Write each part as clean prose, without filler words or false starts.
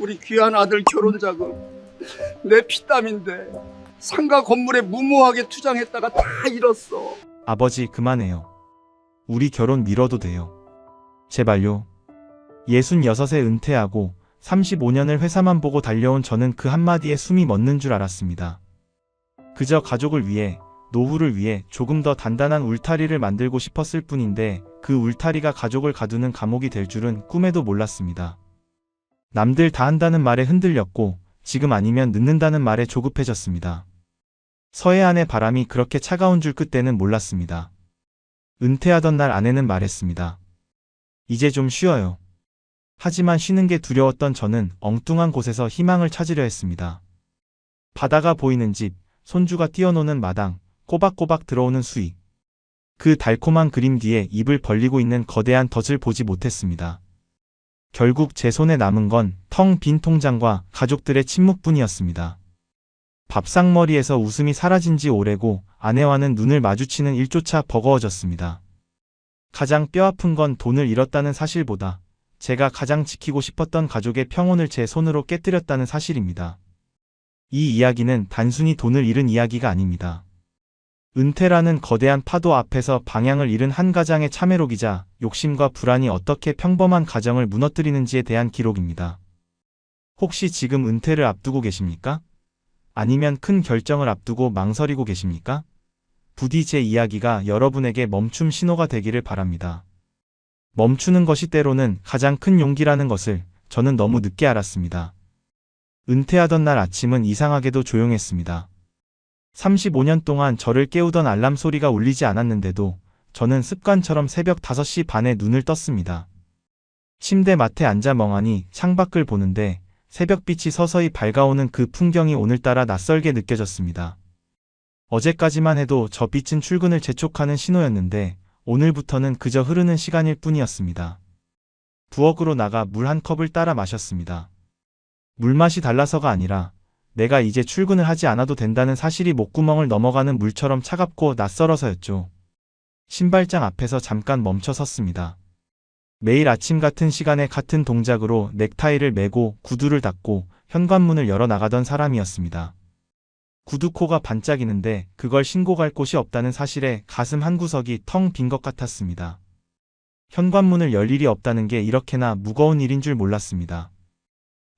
우리 귀한 아들 결혼 자금 내 피땀인데 상가 건물에 무모하게 투자했다가 다 잃었어. 아버지, 그만해요. 우리 결혼 미뤄도 돼요. 제발요. 66에 은퇴하고 35년을 회사만 보고 달려온 저는 그 한마디에 숨이 멎는 줄 알았습니다. 그저 가족을 위해, 노후를 위해 조금 더 단단한 울타리를 만들고 싶었을 뿐인데 그 울타리가 가족을 가두는 감옥이 될 줄은 꿈에도 몰랐습니다. 남들 다 한다는 말에 흔들렸고 지금 아니면 늦는다는 말에 조급해졌습니다. 서해안의 바람이 그렇게 차가운 줄 그때는 몰랐습니다. 은퇴하던 날 아내는 말했습니다. 이제 좀 쉬어요. 하지만 쉬는 게 두려웠던 저는 엉뚱한 곳에서 희망을 찾으려 했습니다. 바다가 보이는 집, 손주가 뛰어노는 마당, 꼬박꼬박 들어오는 수익. 그 달콤한 그림 뒤에 입을 벌리고 있는 거대한 덫을 보지 못했습니다. 결국 제 손에 남은 건 텅 빈 통장과 가족들의 침묵뿐이었습니다. 밥상머리에서 웃음이 사라진 지 오래고 아내와는 눈을 마주치는 일조차 버거워졌습니다. 가장 뼈아픈 건 돈을 잃었다는 사실보다 제가 가장 지키고 싶었던 가족의 평온을 제 손으로 깨뜨렸다는 사실입니다. 이 이야기는 단순히 돈을 잃은 이야기가 아닙니다. 은퇴라는 거대한 파도 앞에서 방향을 잃은 한 가장의 참회록이자 욕심과 불안이 어떻게 평범한 가정을 무너뜨리는지에 대한 기록입니다. 혹시 지금 은퇴를 앞두고 계십니까? 아니면 큰 결정을 앞두고 망설이고 계십니까? 부디 제 이야기가 여러분에게 멈춤 신호가 되기를 바랍니다. 멈추는 것이 때로는 가장 큰 용기라는 것을 저는 너무 늦게 알았습니다. 은퇴하던 날 아침은 이상하게도 조용했습니다. 35년 동안 저를 깨우던 알람 소리가 울리지 않았는데도 저는 습관처럼 새벽 5시 반에 눈을 떴습니다. 침대 맡에 앉아 멍하니 창밖을 보는데 새벽빛이 서서히 밝아오는 그 풍경이 오늘따라 낯설게 느껴졌습니다. 어제까지만 해도 저 빛은 출근을 재촉하는 신호였는데 오늘부터는 그저 흐르는 시간일 뿐이었습니다. 부엌으로 나가 물 한 컵을 따라 마셨습니다. 물맛이 달라서가 아니라 내가 이제 출근을 하지 않아도 된다는 사실이 목구멍을 넘어가는 물처럼 차갑고 낯설어서였죠. 신발장 앞에서 잠깐 멈춰 섰습니다. 매일 아침 같은 시간에 같은 동작으로 넥타이를 매고 구두를 닫고 현관문을 열어 나가던 사람이었습니다. 구두코가 반짝이는데 그걸 신고 갈 곳이 없다는 사실에 가슴 한구석이 텅 빈 것 같았습니다. 현관문을 열 일이 없다는 게 이렇게나 무거운 일인 줄 몰랐습니다.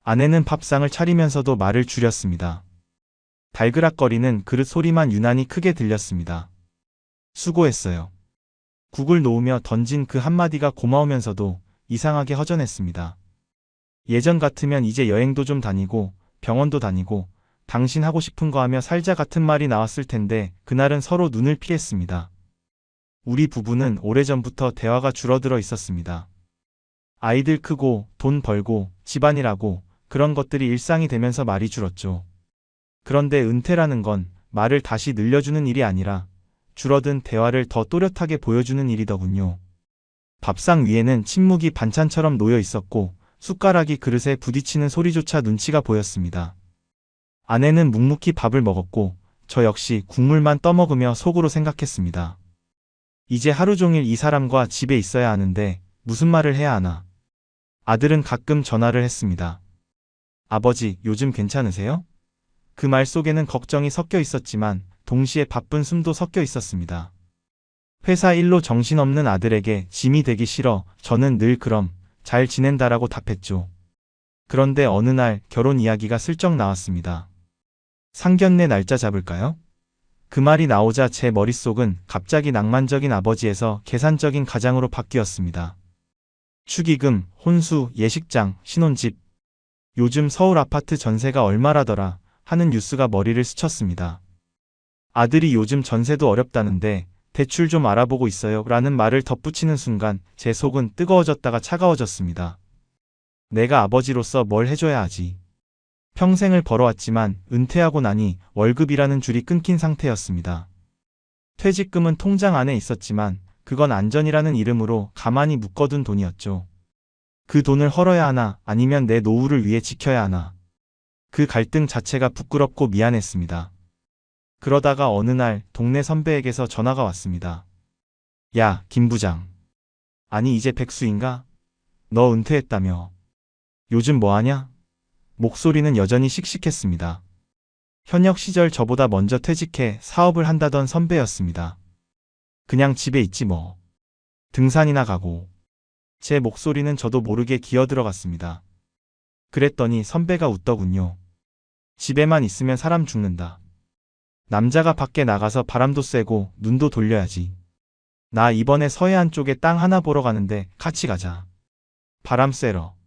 아내는 밥상을 차리면서도 말을 줄였습니다. 달그락거리는 그릇 소리만 유난히 크게 들렸습니다. 수고했어요. 국을 놓으며 던진 그 한마디가 고마우면서도 이상하게 허전했습니다. 예전 같으면 이제 여행도 좀 다니고 병원도 다니고 당신 하고 싶은 거 하며 살자 같은 말이 나왔을 텐데 그날은 서로 눈을 피했습니다. 우리 부부는 오래전부터 대화가 줄어들어 있었습니다. 아이들 크고 돈 벌고 집안일하고 그런 것들이 일상이 되면서 말이 줄었죠. 그런데 은퇴라는 건 말을 다시 늘려주는 일이 아니라 줄어든 대화를 더 또렷하게 보여주는 일이더군요. 밥상 위에는 침묵이 반찬처럼 놓여 있었고 숟가락이 그릇에 부딪히는 소리조차 눈치가 보였습니다. 아내는 묵묵히 밥을 먹었고 저 역시 국물만 떠먹으며 속으로 생각했습니다. 이제 하루 종일 이 사람과 집에 있어야 하는데 무슨 말을 해야 하나. 아들은 가끔 전화를 했습니다. 아버지, 요즘 괜찮으세요? 그 말 속에는 걱정이 섞여 있었지만 동시에 바쁜 숨도 섞여 있었습니다. 회사 일로 정신없는 아들에게 짐이 되기 싫어 저는 늘 그럼 잘 지낸다라고 답했죠. 그런데 어느 날 결혼 이야기가 슬쩍 나왔습니다. 상견례 날짜 잡을까요? 그 말이 나오자 제 머릿속은 갑자기 낭만적인 아버지에서 계산적인 가장으로 바뀌었습니다. 축의금, 혼수, 예식장, 신혼집. 요즘 서울 아파트 전세가 얼마라더라 하는 뉴스가 머리를 스쳤습니다. 아들이 요즘 전세도 어렵다는데 대출 좀 알아보고 있어요 라는 말을 덧붙이는 순간 제 속은 뜨거워졌다가 차가워졌습니다. 내가 아버지로서 뭘 해줘야 하지. 평생을 벌어왔지만 은퇴하고 나니 월급이라는 줄이 끊긴 상태였습니다. 퇴직금은 통장 안에 있었지만 그건 안전이라는 이름으로 가만히 묶어둔 돈이었죠. 그 돈을 헐어야 하나 아니면 내 노후를 위해 지켜야 하나. 그 갈등 자체가 부끄럽고 미안했습니다. 그러다가 어느 날 동네 선배에게서 전화가 왔습니다. 야, 김 부장. 아니 이제 백수인가? 너 은퇴했다며. 요즘 뭐하냐? 목소리는 여전히 씩씩했습니다. 현역 시절 저보다 먼저 퇴직해 사업을 한다던 선배였습니다. 그냥 집에 있지 뭐. 등산이나 가고. 제 목소리는 저도 모르게 기어들어갔습니다. 그랬더니 선배가 웃더군요. 집에만 있으면 사람 죽는다. 남자가 밖에 나가서 바람도 쐬고 눈도 돌려야지. 나 이번에 서해안 쪽에 땅 하나 보러 가는데 같이 가자. 바람 쐬러.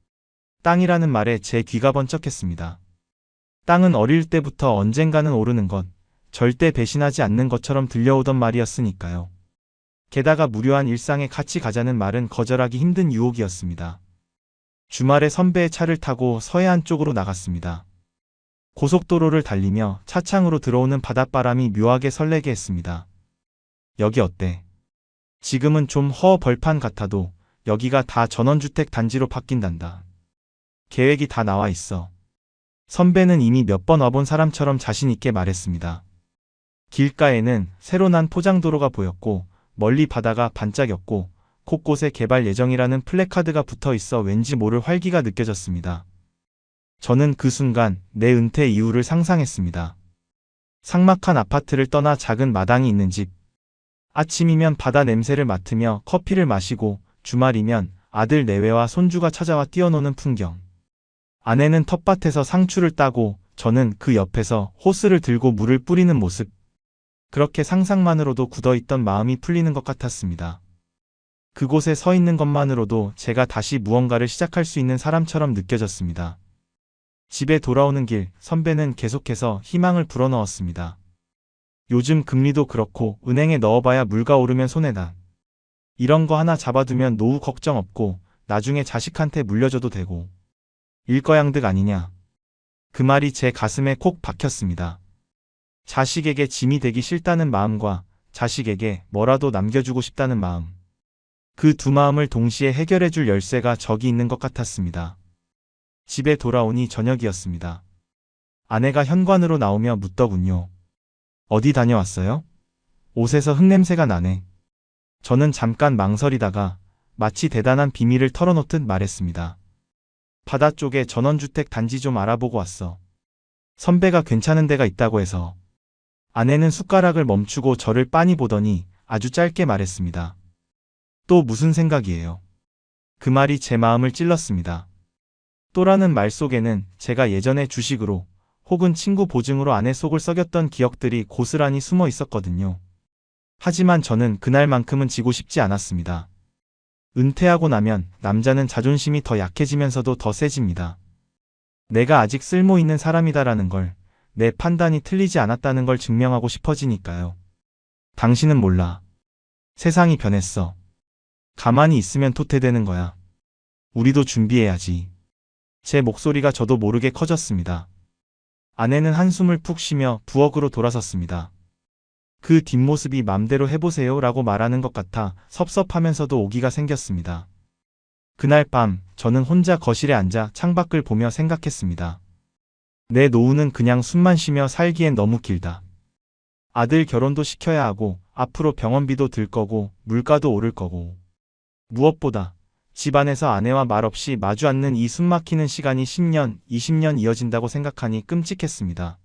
땅이라는 말에 제 귀가 번쩍했습니다. 땅은 어릴 때부터 언젠가는 오르는 것, 절대 배신하지 않는 것처럼 들려오던 말이었으니까요. 게다가 무료한 일상에 같이 가자는 말은 거절하기 힘든 유혹이었습니다. 주말에 선배의 차를 타고 서해안 쪽으로 나갔습니다. 고속도로를 달리며 차창으로 들어오는 바닷바람이 묘하게 설레게 했습니다. 여기 어때? 지금은 좀 허벌판 같아도 여기가 다 전원주택 단지로 바뀐단다. 계획이 다 나와 있어. 선배는 이미 몇 번 와본 사람처럼 자신있게 말했습니다. 길가에는 새로 난 포장도로가 보였고 멀리 바다가 반짝였고 곳곳에 개발 예정이라는 플래카드가 붙어 있어 왠지 모를 활기가 느껴졌습니다. 저는 그 순간 내 은퇴 이후를 상상했습니다. 삭막한 아파트를 떠나 작은 마당이 있는 집. 아침이면 바다 냄새를 맡으며 커피를 마시고 주말이면 아들 내외와 손주가 찾아와 뛰어노는 풍경. 아내는 텃밭에서 상추를 따고 저는 그 옆에서 호스를 들고 물을 뿌리는 모습. 그렇게 상상만으로도 굳어있던 마음이 풀리는 것 같았습니다. 그곳에 서 있는 것만으로도 제가 다시 무언가를 시작할 수 있는 사람처럼 느껴졌습니다. 집에 돌아오는 길, 선배는 계속해서 희망을 불어넣었습니다. 요즘 금리도 그렇고 은행에 넣어봐야 물가 오르면 손해다. 이런 거 하나 잡아두면 노후 걱정 없고 나중에 자식한테 물려줘도 되고. 일거양득 아니냐. 그 말이 제 가슴에 콕 박혔습니다. 자식에게 짐이 되기 싫다는 마음과 자식에게 뭐라도 남겨주고 싶다는 마음. 그 두 마음을 동시에 해결해줄 열쇠가 저기 있는 것 같았습니다. 집에 돌아오니 저녁이었습니다. 아내가 현관으로 나오며 묻더군요. 어디 다녀왔어요? 옷에서 흙냄새가 나네. 저는 잠깐 망설이다가 마치 대단한 비밀을 털어놓듯 말했습니다. 바다 쪽에 전원주택 단지 좀 알아보고 왔어. 선배가 괜찮은 데가 있다고 해서. 아내는 숟가락을 멈추고 저를 빤히 보더니 아주 짧게 말했습니다. 또 무슨 생각이에요? 그 말이 제 마음을 찔렀습니다. 또라는 말 속에는 제가 예전에 주식으로 혹은 친구 보증으로 아내 속을 썩였던 기억들이 고스란히 숨어 있었거든요. 하지만 저는 그날만큼은 지고 싶지 않았습니다. 은퇴하고 나면 남자는 자존심이 더 약해지면서도 더 세집니다. 내가 아직 쓸모있는 사람이다라는 걸, 내 판단이 틀리지 않았다는 걸 증명하고 싶어지니까요. 당신은 몰라. 세상이 변했어. 가만히 있으면 도태되는 거야. 우리도 준비해야지. 제 목소리가 저도 모르게 커졌습니다. 아내는 한숨을 푹 쉬며 부엌으로 돌아섰습니다. 그 뒷모습이 맘대로 해보세요 라고 말하는 것 같아 섭섭하면서도 오기가 생겼습니다. 그날 밤 저는 혼자 거실에 앉아 창밖을 보며 생각했습니다. 내 노후는 그냥 숨만 쉬며 살기엔 너무 길다. 아들 결혼도 시켜야 하고 앞으로 병원비도 들 거고 물가도 오를 거고 무엇보다 집안에서 아내와 말없이 마주 앉는 이 숨막히는 시간이 10년, 20년 이어진다고 생각하니 끔찍했습니다.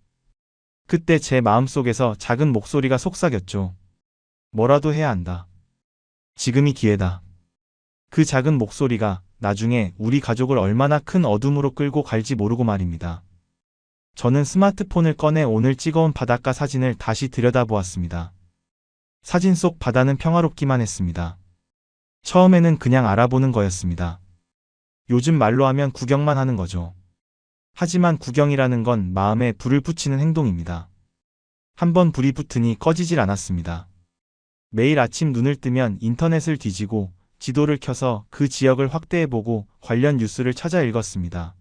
그때 제 마음속에서 작은 목소리가 속삭였죠. 뭐라도 해야 한다. 지금이 기회다. 그 작은 목소리가 나중에 우리 가족을 얼마나 큰 어둠으로 끌고 갈지 모르고 말입니다. 저는 스마트폰을 꺼내 오늘 찍어온 바닷가 사진을 다시 들여다보았습니다. 사진 속 바다는 평화롭기만 했습니다. 처음에는 그냥 알아보는 거였습니다. 요즘 말로 하면 구경만 하는 거죠. 하지만 구경이라는 건 마음에 불을 붙이는 행동입니다. 한번 불이 붙으니 꺼지질 않았습니다. 매일 아침 눈을 뜨면 인터넷을 뒤지고 지도를 켜서 그 지역을 확대해보고 관련 뉴스를 찾아 읽었습니다.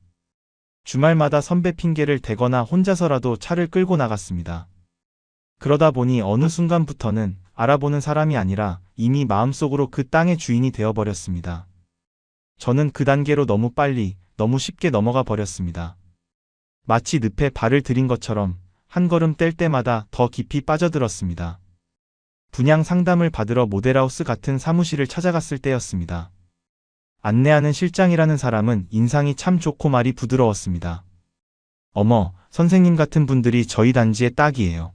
주말마다 선배 핑계를 대거나 혼자서라도 차를 끌고 나갔습니다. 그러다 보니 어느 순간부터는 알아보는 사람이 아니라 이미 마음속으로 그 땅의 주인이 되어버렸습니다. 저는 그 단계로 너무 빨리, 너무 쉽게 넘어가 버렸습니다. 마치 늪에 발을 들인 것처럼 한 걸음 뗄 때마다 더 깊이 빠져들었습니다. 분양 상담을 받으러 모델하우스 같은 사무실을 찾아갔을 때였습니다. 안내하는 실장이라는 사람은 인상이 참 좋고 말이 부드러웠습니다. 어머, 선생님 같은 분들이 저희 단지의 딱이에요.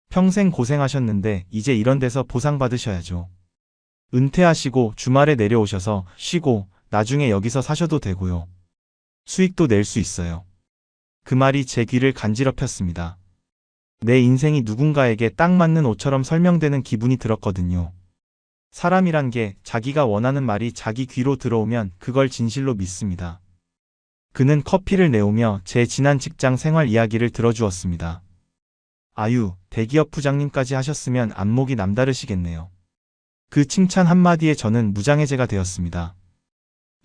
평생 고생하셨는데 이제 이런 데서 보상받으셔야죠. 은퇴하시고 주말에 내려오셔서 쉬고 나중에 여기서 사셔도 되고요. 수익도 낼 수 있어요. 그 말이 제 귀를 간지럽혔습니다. 내 인생이 누군가에게 딱 맞는 옷처럼 설명되는 기분이 들었거든요. 사람이란 게 자기가 원하는 말이 자기 귀로 들어오면 그걸 진실로 믿습니다. 그는 커피를 내오며 제 지난 직장 생활 이야기를 들어주었습니다. 아유, 대기업 부장님까지 하셨으면 안목이 남다르시겠네요. 그 칭찬 한마디에 저는 무장해제가 되었습니다.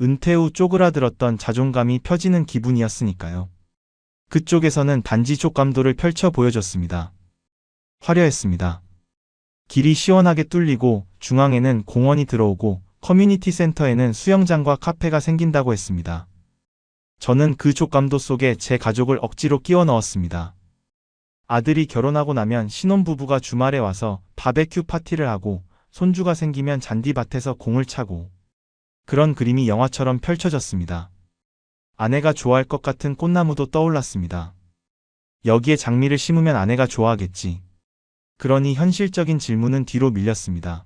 은퇴 후 쪼그라들었던 자존감이 펴지는 기분이었으니까요. 그쪽에서는 단지 촉감도를 펼쳐 보여줬습니다. 화려했습니다. 길이 시원하게 뚫리고 중앙에는 공원이 들어오고 커뮤니티 센터에는 수영장과 카페가 생긴다고 했습니다. 저는 그 촉감도 속에 제 가족을 억지로 끼워 넣었습니다. 아들이 결혼하고 나면 신혼부부가 주말에 와서 바베큐 파티를 하고 손주가 생기면 잔디밭에서 공을 차고 그런 그림이 영화처럼 펼쳐졌습니다. 아내가 좋아할 것 같은 꽃나무도 떠올랐습니다. 여기에 장미를 심으면 아내가 좋아하겠지. 그러니 현실적인 질문은 뒤로 밀렸습니다.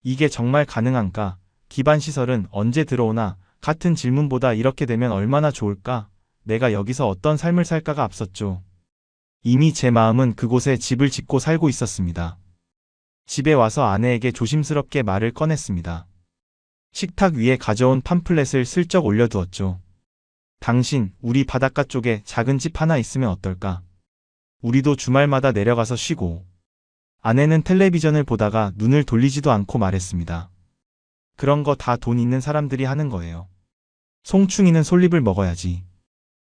이게 정말 가능한가? 기반시설은 언제 들어오나? 같은 질문보다 이렇게 되면 얼마나 좋을까? 내가 여기서 어떤 삶을 살까가 앞섰죠. 이미 제 마음은 그곳에 집을 짓고 살고 있었습니다. 집에 와서 아내에게 조심스럽게 말을 꺼냈습니다. 식탁 위에 가져온 팜플렛을 슬쩍 올려두었죠. 당신, 우리 바닷가 쪽에 작은 집 하나 있으면 어떨까? 우리도 주말마다 내려가서 쉬고. 아내는 텔레비전을 보다가 눈을 돌리지도 않고 말했습니다. 그런 거 다 돈 있는 사람들이 하는 거예요. 송충이는 솔잎을 먹어야지.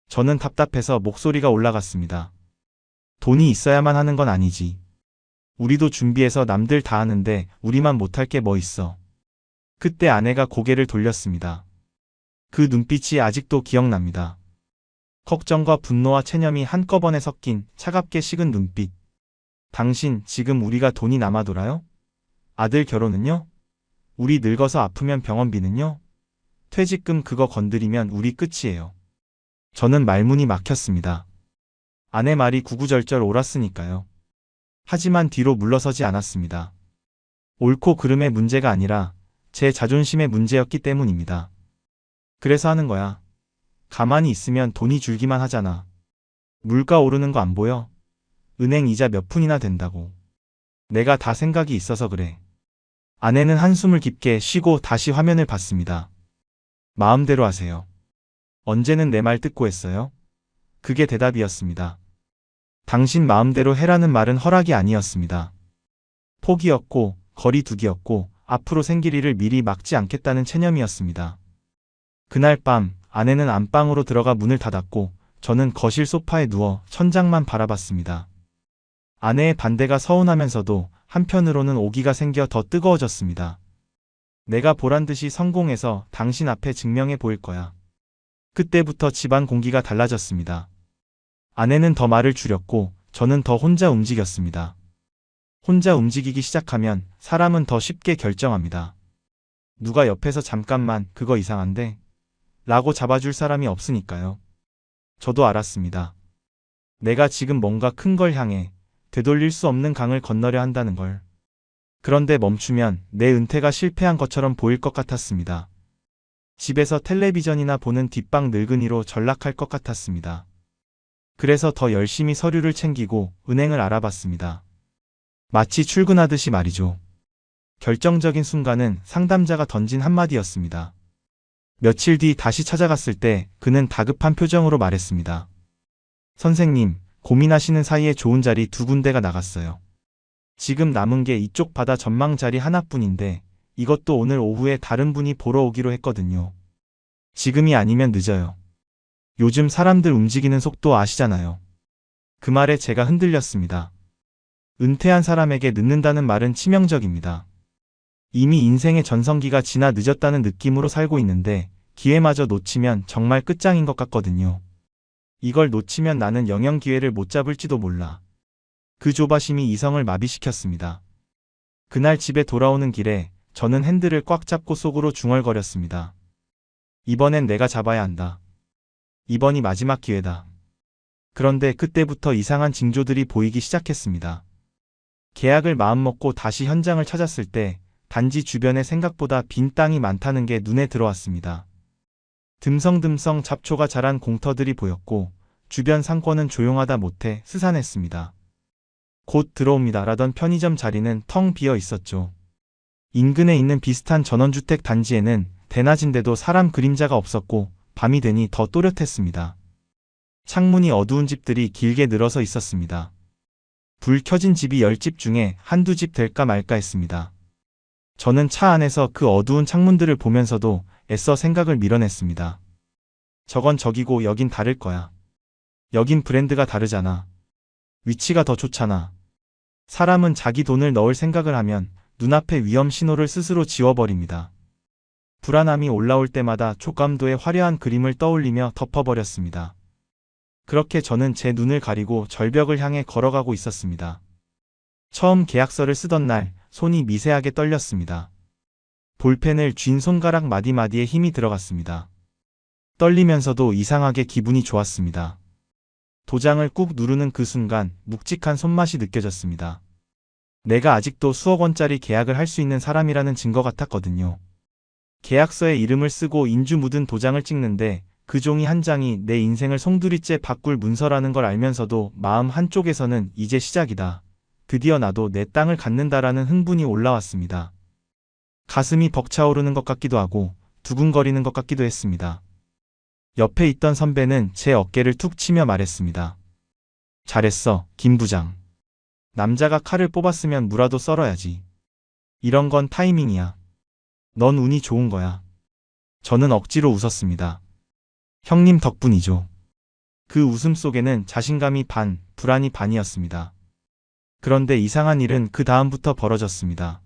저는 답답해서 목소리가 올라갔습니다. 돈이 있어야만 하는 건 아니지. 우리도 준비해서 남들 다 하는데 우리만 못할 게 뭐 있어. 그때 아내가 고개를 돌렸습니다. 그 눈빛이 아직도 기억납니다. 걱정과 분노와 체념이 한꺼번에 섞인 차갑게 식은 눈빛. 당신, 지금 우리가 돈이 남아 돌아요? 아들 결혼은요? 우리 늙어서 아프면 병원비는요? 퇴직금 그거 건드리면 우리 끝이에요. 저는 말문이 막혔습니다. 아내 말이 구구절절 옳았으니까요. 하지만 뒤로 물러서지 않았습니다. 옳고 그름의 문제가 아니라 제 자존심의 문제였기 때문입니다. 그래서 하는 거야. 가만히 있으면 돈이 줄기만 하잖아. 물가 오르는 거 안 보여? 은행 이자 몇 푼이나 된다고. 내가 다 생각이 있어서 그래. 아내는 한숨을 깊게 쉬고 다시 화면을 봤습니다. 마음대로 하세요. 언제는 내 말 듣고 했어요? 그게 대답이었습니다. 당신 마음대로 해라는 말은 허락이 아니었습니다. 포기였고 거리두기였고 앞으로 생길 일을 미리 막지 않겠다는 체념이었습니다. 그날 밤 아내는 안방으로 들어가 문을 닫았고 저는 거실 소파에 누워 천장만 바라봤습니다. 아내의 반대가 서운하면서도 한편으로는 오기가 생겨 더 뜨거워졌습니다. 내가 보란듯이 성공해서 당신 앞에 증명해 보일 거야. 그때부터 집안 공기가 달라졌습니다. 아내는 더 말을 줄였고 저는 더 혼자 움직였습니다. 혼자 움직이기 시작하면 사람은 더 쉽게 결정합니다. 누가 옆에서 잠깐만 그거 이상한데? 라고 잡아줄 사람이 없으니까요. 저도 알았습니다. 내가 지금 뭔가 큰 걸 향해 되돌릴 수 없는 강을 건너려 한다는 걸. 그런데 멈추면 내 은퇴가 실패한 것처럼 보일 것 같았습니다. 집에서 텔레비전이나 보는 뒷방 늙은이로 전락할 것 같았습니다. 그래서 더 열심히 서류를 챙기고 은행을 알아봤습니다. 마치 출근하듯이 말이죠. 결정적인 순간은 상담자가 던진 한마디였습니다. 며칠 뒤 다시 찾아갔을 때 그는 다급한 표정으로 말했습니다. 선생님, 고민하시는 사이에 좋은 자리 2군데가 나갔어요. 지금 남은 게 이쪽 바다 전망 자리 하나뿐인데 이것도 오늘 오후에 다른 분이 보러 오기로 했거든요. 지금이 아니면 늦어요. 요즘 사람들 움직이는 속도 아시잖아요. 그 말에 제가 흔들렸습니다. 은퇴한 사람에게 늦는다는 말은 치명적입니다. 이미 인생의 전성기가 지나 늦었다는 느낌으로 살고 있는데 기회마저 놓치면 정말 끝장인 것 같거든요. 이걸 놓치면 나는 영영 기회를 못 잡을지도 몰라. 그 조바심이 이성을 마비시켰습니다. 그날 집에 돌아오는 길에 저는 핸들을 꽉 잡고 속으로 중얼거렸습니다. 이번엔 내가 잡아야 한다. 이번이 마지막 기회다. 그런데 그때부터 이상한 징조들이 보이기 시작했습니다. 계약을 마음먹고 다시 현장을 찾았을 때 단지 주변에 생각보다 빈 땅이 많다는 게 눈에 들어왔습니다. 듬성듬성 잡초가 자란 공터들이 보였고 주변 상권은 조용하다 못해 스산했습니다. 곧 들어옵니다라던 편의점 자리는 텅 비어 있었죠. 인근에 있는 비슷한 전원주택 단지에는 대낮인데도 사람 그림자가 없었고 밤이 되니 더 또렷했습니다. 창문이 어두운 집들이 길게 늘어서 있었습니다. 불 켜진 집이 10집 중에 한두 집 될까 말까 했습니다. 저는 차 안에서 그 어두운 창문들을 보면서도 애써 생각을 밀어냈습니다. 저건 저기고 여긴 다를 거야. 여긴 브랜드가 다르잖아. 위치가 더 좋잖아. 사람은 자기 돈을 넣을 생각을 하면 눈앞의 위험 신호를 스스로 지워버립니다. 불안함이 올라올 때마다 촉감도의 화려한 그림을 떠올리며 덮어버렸습니다. 그렇게 저는 제 눈을 가리고 절벽을 향해 걸어가고 있었습니다. 처음 계약서를 쓰던 날 손이 미세하게 떨렸습니다. 볼펜을 쥔 손가락 마디마디에 힘이 들어갔습니다. 떨리면서도 이상하게 기분이 좋았습니다. 도장을 꾹 누르는 그 순간 묵직한 손맛이 느껴졌습니다. 내가 아직도 수억 원짜리 계약을 할 수 있는 사람이라는 증거 같았거든요. 계약서에 이름을 쓰고 인주 묻은 도장을 찍는데 그 종이 한 장이 내 인생을 송두리째 바꿀 문서라는 걸 알면서도 마음 한쪽에서는 이제 시작이다. 드디어 나도 내 땅을 갖는다라는 흥분이 올라왔습니다. 가슴이 벅차오르는 것 같기도 하고 두근거리는 것 같기도 했습니다. 옆에 있던 선배는 제 어깨를 툭 치며 말했습니다. 잘했어, 김 부장. 남자가 칼을 뽑았으면 무라도 썰어야지. 이런 건 타이밍이야. 넌 운이 좋은 거야. 저는 억지로 웃었습니다. 형님 덕분이죠. 그 웃음 속에는 자신감이 반, 불안이 반이었습니다. 그런데 이상한 일은 그 다음부터 벌어졌습니다.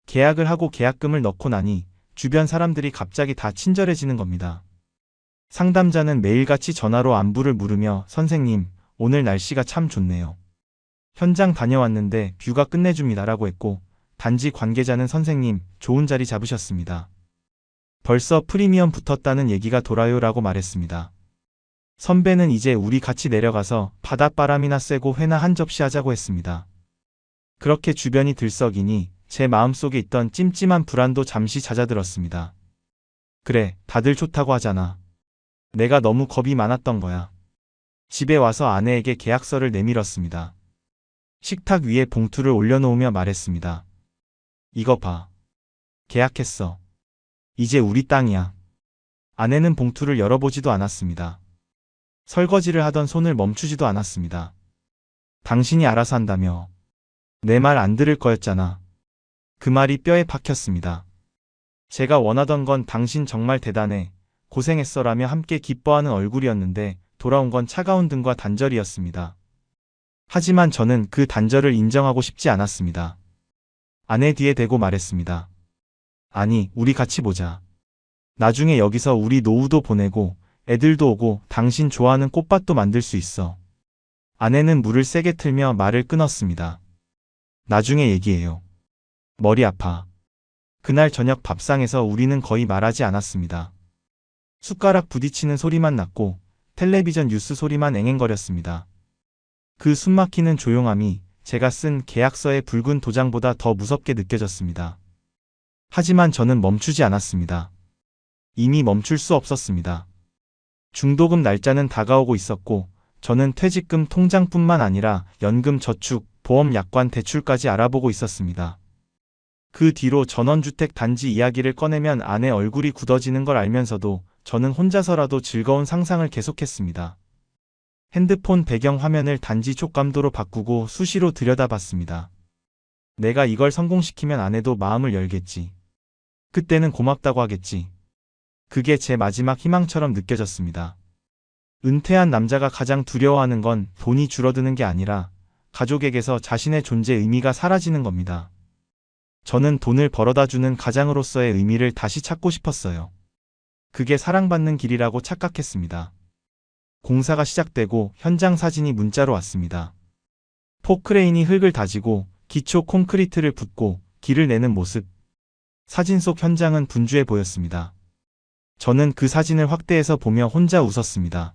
계약을 하고 계약금을 넣고 나니 주변 사람들이 갑자기 다 친절해지는 겁니다. 상담자는 매일같이 전화로 안부를 물으며 선생님, 오늘 날씨가 참 좋네요. 현장 다녀왔는데 뷰가 끝내줍니다라고 했고 단지 관계자는 선생님, 좋은 자리 잡으셨습니다. 벌써 프리미엄 붙었다는 얘기가 돌아요라고 말했습니다. 선배는 이제 우리 같이 내려가서 바닷바람이나 쐬고 회나 한 접시 하자고 했습니다. 그렇게 주변이 들썩이니 제 마음속에 있던 찜찜한 불안도 잠시 잦아들었습니다. 그래, 다들 좋다고 하잖아. 내가 너무 겁이 많았던 거야. 집에 와서 아내에게 계약서를 내밀었습니다. 식탁 위에 봉투를 올려놓으며 말했습니다. 이거 봐. 계약했어. 이제 우리 땅이야. 아내는 봉투를 열어보지도 않았습니다. 설거지를 하던 손을 멈추지도 않았습니다. 당신이 알아서 한다며. 내 말 안 들을 거였잖아. 그 말이 뼈에 박혔습니다. 제가 원하던 건 당신 정말 대단해. 고생했어라며 함께 기뻐하는 얼굴이었는데 돌아온 건 차가운 등과 단절이었습니다. 하지만 저는 그 단절을 인정하고 싶지 않았습니다. 아내 뒤에 대고 말했습니다. 아니, 우리 같이 보자. 나중에 여기서 우리 노후도 보내고 애들도 오고 당신 좋아하는 꽃밭도 만들 수 있어. 아내는 물을 세게 틀며 말을 끊었습니다. 나중에 얘기해요. 머리 아파. 그날 저녁 밥상에서 우리는 거의 말하지 않았습니다. 숟가락 부딪히는 소리만 났고 텔레비전 뉴스 소리만 앵앵거렸습니다. 그 숨막히는 조용함이 제가 쓴 계약서의 붉은 도장보다 더 무섭게 느껴졌습니다. 하지만 저는 멈추지 않았습니다. 이미 멈출 수 없었습니다. 중도금 날짜는 다가오고 있었고 저는 퇴직금 통장뿐만 아니라 연금 저축, 보험 약관 대출까지 알아보고 있었습니다. 그 뒤로 전원주택 단지 이야기를 꺼내면 아내 얼굴이 굳어지는 걸 알면서도 저는 혼자서라도 즐거운 상상을 계속했습니다. 핸드폰 배경 화면을 단지 촉감도로 바꾸고 수시로 들여다봤습니다. 내가 이걸 성공시키면 아내도 마음을 열겠지. 그때는 고맙다고 하겠지. 그게 제 마지막 희망처럼 느껴졌습니다. 은퇴한 남자가 가장 두려워하는 건 돈이 줄어드는 게 아니라 가족에게서 자신의 존재 의미가 사라지는 겁니다. 저는 돈을 벌어다주는 가장으로서의 의미를 다시 찾고 싶었어요. 그게 사랑받는 길이라고 착각했습니다. 공사가 시작되고 현장 사진이 문자로 왔습니다. 포크레인이 흙을 다지고 기초 콘크리트를 붓고 길을 내는 모습. 사진 속 현장은 분주해 보였습니다. 저는 그 사진을 확대해서 보며 혼자 웃었습니다.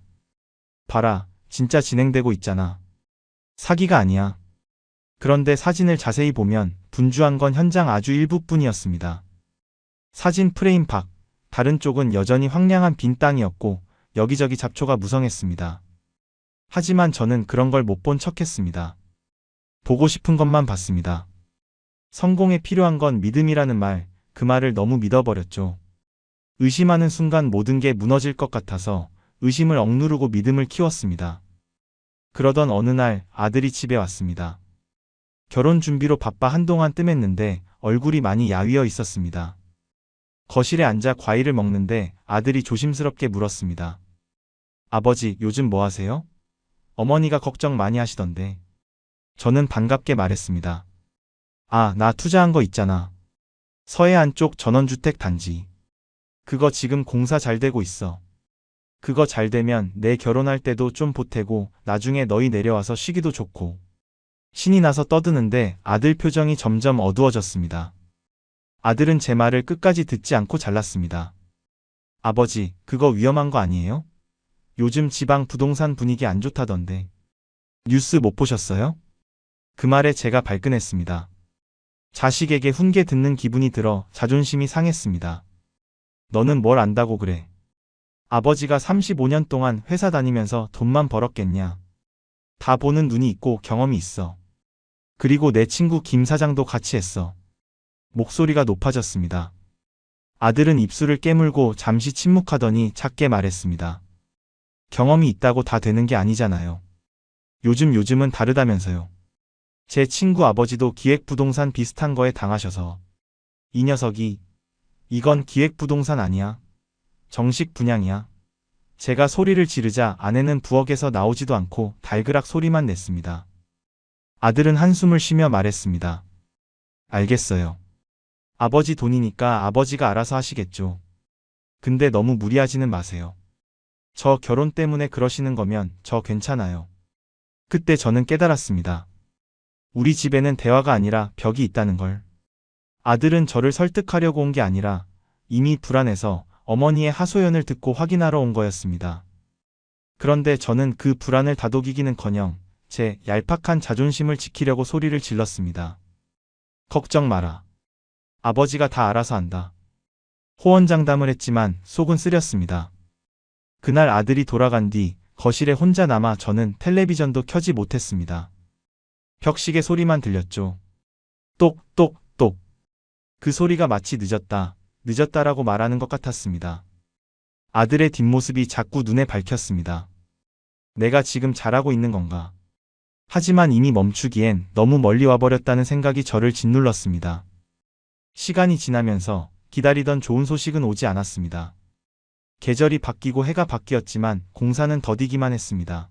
봐라, 진짜 진행되고 있잖아. 사기가 아니야. 그런데 사진을 자세히 보면 분주한 건 현장 아주 일부뿐이었습니다. 사진 프레임 밖, 다른 쪽은 여전히 황량한 빈 땅이었고 여기저기 잡초가 무성했습니다. 하지만 저는 그런 걸 못 본 척했습니다. 보고 싶은 것만 봤습니다. 성공에 필요한 건 믿음이라는 말, 그 말을 너무 믿어버렸죠. 의심하는 순간 모든 게 무너질 것 같아서 의심을 억누르고 믿음을 키웠습니다. 그러던 어느 날 아들이 집에 왔습니다. 결혼 준비로 바빠 한동안 뜸했는데 얼굴이 많이 야위어 있었습니다. 거실에 앉아 과일을 먹는데 아들이 조심스럽게 물었습니다. 아버지, 요즘 뭐 하세요? 어머니가 걱정 많이 하시던데. 저는 반갑게 말했습니다. 아, 나 투자한 거 있잖아. 서해안 쪽 전원주택 단지. 그거 지금 공사 잘 되고 있어. 그거 잘 되면 내 결혼할 때도 좀 보태고 나중에 너희 내려와서 쉬기도 좋고. 신이 나서 떠드는데 아들 표정이 점점 어두워졌습니다. 아들은 제 말을 끝까지 듣지 않고 잘랐습니다. 아버지, 그거 위험한 거 아니에요? 요즘 지방 부동산 분위기 안 좋다던데. 뉴스 못 보셨어요? 그 말에 제가 발끈했습니다. 자식에게 훈계 듣는 기분이 들어 자존심이 상했습니다. 너는 뭘 안다고 그래? 아버지가 35년 동안 회사 다니면서 돈만 벌었겠냐? 다 보는 눈이 있고 경험이 있어. 그리고 내 친구 김 사장도 같이 했어. 목소리가 높아졌습니다. 아들은 입술을 깨물고 잠시 침묵하더니 작게 말했습니다. 경험이 있다고 다 되는 게 아니잖아요. 요즘은 다르다면서요. 제 친구 아버지도 기획부동산 비슷한 거에 당하셔서. 이 녀석이, 이건 기획부동산 아니야. 정식 분양이야. 제가 소리를 지르자 아내는 부엌에서 나오지도 않고 달그락 소리만 냈습니다. 아들은 한숨을 쉬며 말했습니다. 알겠어요. 아버지 돈이니까 아버지가 알아서 하시겠죠. 근데 너무 무리하지는 마세요. 저 결혼 때문에 그러시는 거면 저 괜찮아요. 그때 저는 깨달았습니다. 우리 집에는 대화가 아니라 벽이 있다는 걸. 아들은 저를 설득하려고 온 게 아니라 이미 불안해서 어머니의 하소연을 듣고 확인하러 온 거였습니다. 그런데 저는 그 불안을 다독이기는커녕 제 얄팍한 자존심을 지키려고 소리를 질렀습니다. 걱정 마라. 아버지가 다 알아서 한다. 호언장담을 했지만 속은 쓰렸습니다. 그날 아들이 돌아간 뒤 거실에 혼자 남아 저는 텔레비전도 켜지 못했습니다. 벽시계 소리만 들렸죠. 똑똑똑. 그 소리가 마치 늦었다라고 말하는 것 같았습니다. 아들의 뒷모습이 자꾸 눈에 밝혔습니다. 내가 지금 잘하고 있는 건가? 하지만 이미 멈추기엔 너무 멀리 와버렸다는 생각이 저를 짓눌렀습니다. 시간이 지나면서 기다리던 좋은 소식은 오지 않았습니다. 계절이 바뀌고 해가 바뀌었지만 공사는 더디기만 했습니다.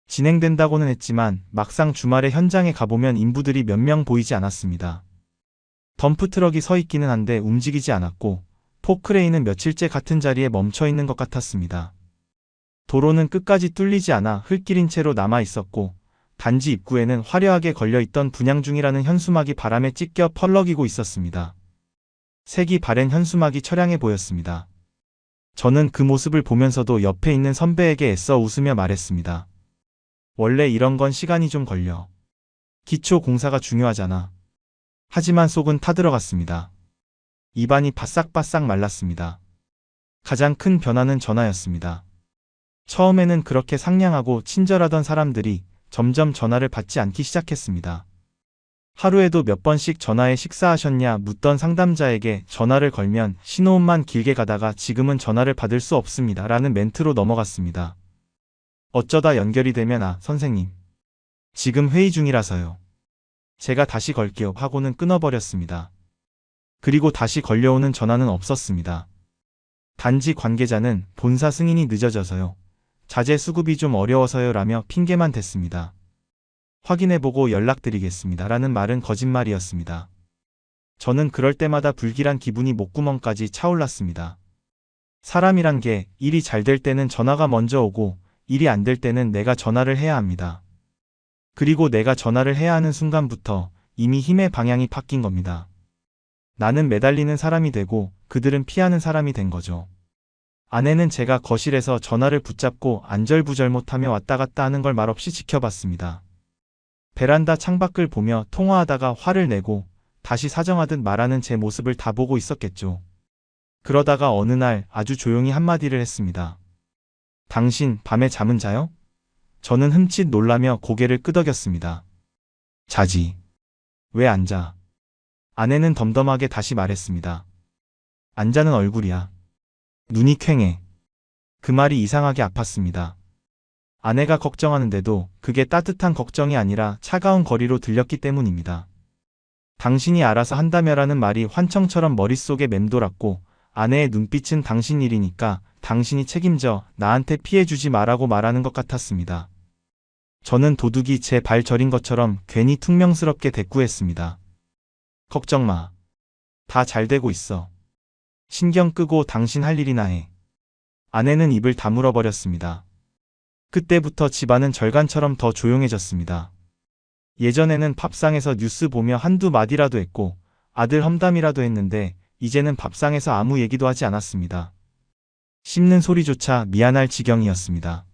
진행된다고는 했지만 막상 주말에 현장에 가보면 인부들이 몇 명 보이지 않았습니다. 덤프트럭이 서 있기는 한데 움직이지 않았고 포크레인은 며칠째 같은 자리에 멈춰 있는 것 같았습니다. 도로는 끝까지 뚫리지 않아 흙길인 채로 남아 있었고 단지 입구에는 화려하게 걸려있던 분양 중이라는 현수막이 바람에 찢겨 펄럭이고 있었습니다. 색이 바랜 현수막이 처량해 보였습니다. 저는 그 모습을 보면서도 옆에 있는 선배에게 애써 웃으며 말했습니다. 원래 이런 건 시간이 좀 걸려. 기초 공사가 중요하잖아. 하지만 속은 타들어갔습니다. 입안이 바싹바싹 말랐습니다. 가장 큰 변화는 전화였습니다. 처음에는 그렇게 상냥하고 친절하던 사람들이 점점 전화를 받지 않기 시작했습니다. 하루에도 몇 번씩 전화해 식사하셨냐 묻던 상담자에게 전화를 걸면 신호음만 길게 가다가 지금은 전화를 받을 수 없습니다. 라는 멘트로 넘어갔습니다. 어쩌다 연결이 되면 선생님. 지금 회의 중이라서요. 제가 다시 걸게요 하고는 끊어버렸습니다. 그리고 다시 걸려오는 전화는 없었습니다. 단지 관계자는 본사 승인이 늦어져서요. 자재 수급이 좀 어려워서요 라며 핑계만 댔습니다. 확인해보고 연락드리겠습니다 라는 말은 거짓말이었습니다. 저는 그럴 때마다 불길한 기분이 목구멍까지 차올랐습니다. 사람이란 게 일이 잘 될 때는 전화가 먼저 오고 일이 안 될 때는 내가 전화를 해야 합니다. 그리고 내가 전화를 해야 하는 순간부터 이미 힘의 방향이 바뀐 겁니다. 나는 매달리는 사람이 되고 그들은 피하는 사람이 된 거죠. 아내는 제가 거실에서 전화를 붙잡고 안절부절 못하며 왔다 갔다 하는 걸 말없이 지켜봤습니다. 베란다 창밖을 보며 통화하다가 화를 내고 다시 사정하듯 말하는 제 모습을 다 보고 있었겠죠. 그러다가 어느 날 아주 조용히 한마디를 했습니다. 당신 밤에 잠은 자요? 저는 흠칫 놀라며 고개를 끄덕였습니다. 자지. 왜 안 자? 아내는 덤덤하게 다시 말했습니다. 안 자는 얼굴이야. 눈이 퀭해. 그 말이 이상하게 아팠습니다. 아내가 걱정하는데도 그게 따뜻한 걱정이 아니라 차가운 거리로 들렸기 때문입니다. 당신이 알아서 한다며라는 말이 환청처럼 머릿속에 맴돌았고 아내의 눈빛은 당신 일이니까 당신이 책임져 나한테 피해주지 마라고 말하는 것 같았습니다. 저는 도둑이 제 발 저린 것처럼 괜히 퉁명스럽게 대꾸했습니다. 걱정 마. 다 잘 되고 있어. 신경 끄고 당신 할 일이나 해. 아내는 입을 다물어 버렸습니다. 그때부터 집안은 절간처럼 더 조용해졌습니다. 예전에는 밥상에서 뉴스 보며 한두 마디라도 했고 아들 험담이라도 했는데 이제는 밥상에서 아무 얘기도 하지 않았습니다. 씹는 소리조차 미안할 지경이었습니다.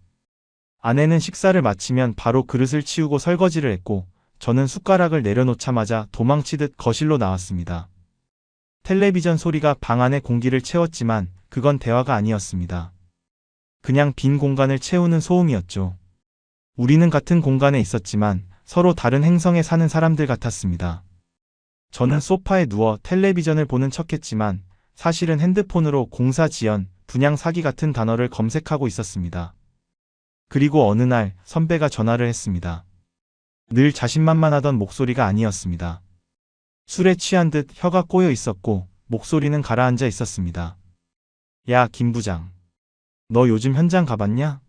아내는 식사를 마치면 바로 그릇을 치우고 설거지를 했고 저는 숟가락을 내려놓자마자 도망치듯 거실로 나왔습니다. 텔레비전 소리가 방 안의 공기를 채웠지만 그건 대화가 아니었습니다. 그냥 빈 공간을 채우는 소음이었죠. 우리는 같은 공간에 있었지만 서로 다른 행성에 사는 사람들 같았습니다. 저는 소파에 누워 텔레비전을 보는 척했지만 사실은 핸드폰으로 공사 지연, 분양 사기 같은 단어를 검색하고 있었습니다. 그리고 어느 날 선배가 전화를 했습니다. 늘 자신만만하던 목소리가 아니었습니다. 술에 취한 듯 혀가 꼬여 있었고 목소리는 가라앉아 있었습니다. 야, 김 부장. 너 요즘 현장 가봤냐?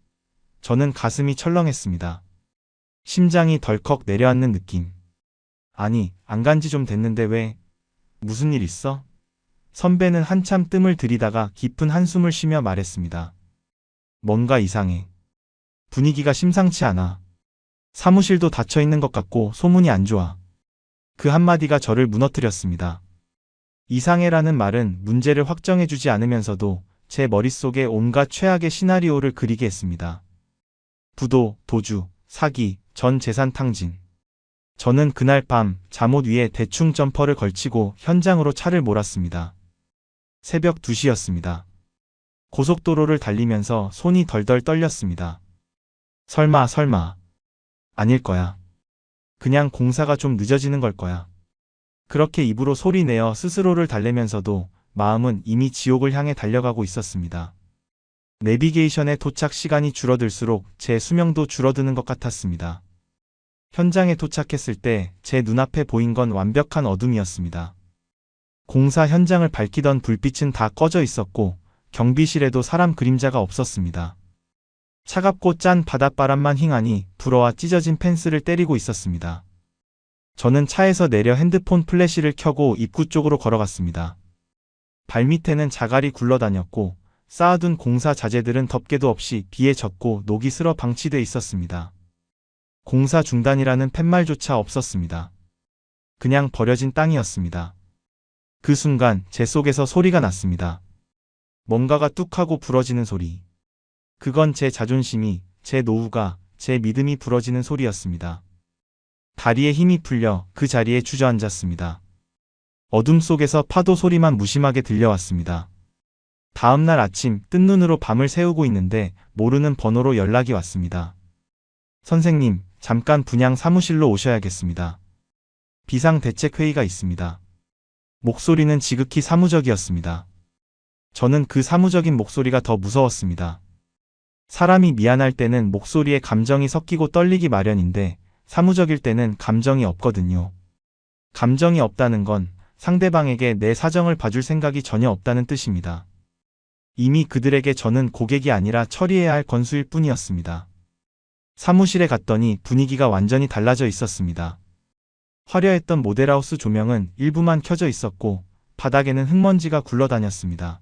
저는 가슴이 철렁했습니다. 심장이 덜컥 내려앉는 느낌. 아니, 안 간지 좀 됐는데 왜? 무슨 일 있어? 선배는 한참 뜸을 들이다가 깊은 한숨을 쉬며 말했습니다. 뭔가 이상해. 분위기가 심상치 않아. 사무실도 닫혀 있는 것 같고 소문이 안 좋아. 그 한마디가 저를 무너뜨렸습니다. 이상해라는 말은 문제를 확정해주지 않으면서도 제 머릿속에 온갖 최악의 시나리오를 그리게 했습니다. 부도, 도주, 사기, 전 재산 탕진. 저는 그날 밤 잠옷 위에 대충 점퍼를 걸치고 현장으로 차를 몰았습니다. 새벽 2시였습니다. 고속도로를 달리면서 손이 덜덜 떨렸습니다. 설마. 아닐 거야. 그냥 공사가 좀 늦어지는 걸 거야. 그렇게 입으로 소리 내어 스스로를 달래면서도 마음은 이미 지옥을 향해 달려가고 있었습니다. 내비게이션의 도착 시간이 줄어들수록 제 수명도 줄어드는 것 같았습니다. 현장에 도착했을 때 제 눈앞에 보인 건 완벽한 어둠이었습니다. 공사 현장을 밝히던 불빛은 다 꺼져 있었고 경비실에도 사람 그림자가 없었습니다. 차갑고 짠 바닷바람만 휑하니 불어와 찢어진 펜스를 때리고 있었습니다. 저는 차에서 내려 핸드폰 플래시를 켜고 입구 쪽으로 걸어갔습니다. 발밑에는 자갈이 굴러다녔고 쌓아둔 공사 자재들은 덮개도 없이 비에 젖고 녹이 슬어 방치돼 있었습니다. 공사 중단이라는 팻말조차 없었습니다. 그냥 버려진 땅이었습니다. 그 순간 제 속에서 소리가 났습니다. 뭔가가 뚝 하고 부러지는 소리. 그건 제 자존심이, 제 노후가, 제 믿음이 부러지는 소리였습니다. 다리에 힘이 풀려 그 자리에 주저앉았습니다. 어둠 속에서 파도 소리만 무심하게 들려왔습니다. 다음 날 아침 뜬 눈으로 밤을 새우고 있는데 모르는 번호로 연락이 왔습니다. 선생님, 잠깐 분양 사무실로 오셔야겠습니다. 비상대책회의가 있습니다. 목소리는 지극히 사무적이었습니다. 저는 그 사무적인 목소리가 더 무서웠습니다. 사람이 미안할 때는 목소리에 감정이 섞이고 떨리기 마련인데 사무적일 때는 감정이 없거든요. 감정이 없다는 건 상대방에게 내 사정을 봐줄 생각이 전혀 없다는 뜻입니다. 이미 그들에게 저는 고객이 아니라 처리해야 할 건수일 뿐이었습니다. 사무실에 갔더니 분위기가 완전히 달라져 있었습니다. 화려했던 모델하우스 조명은 일부만 켜져 있었고 바닥에는 흙먼지가 굴러다녔습니다.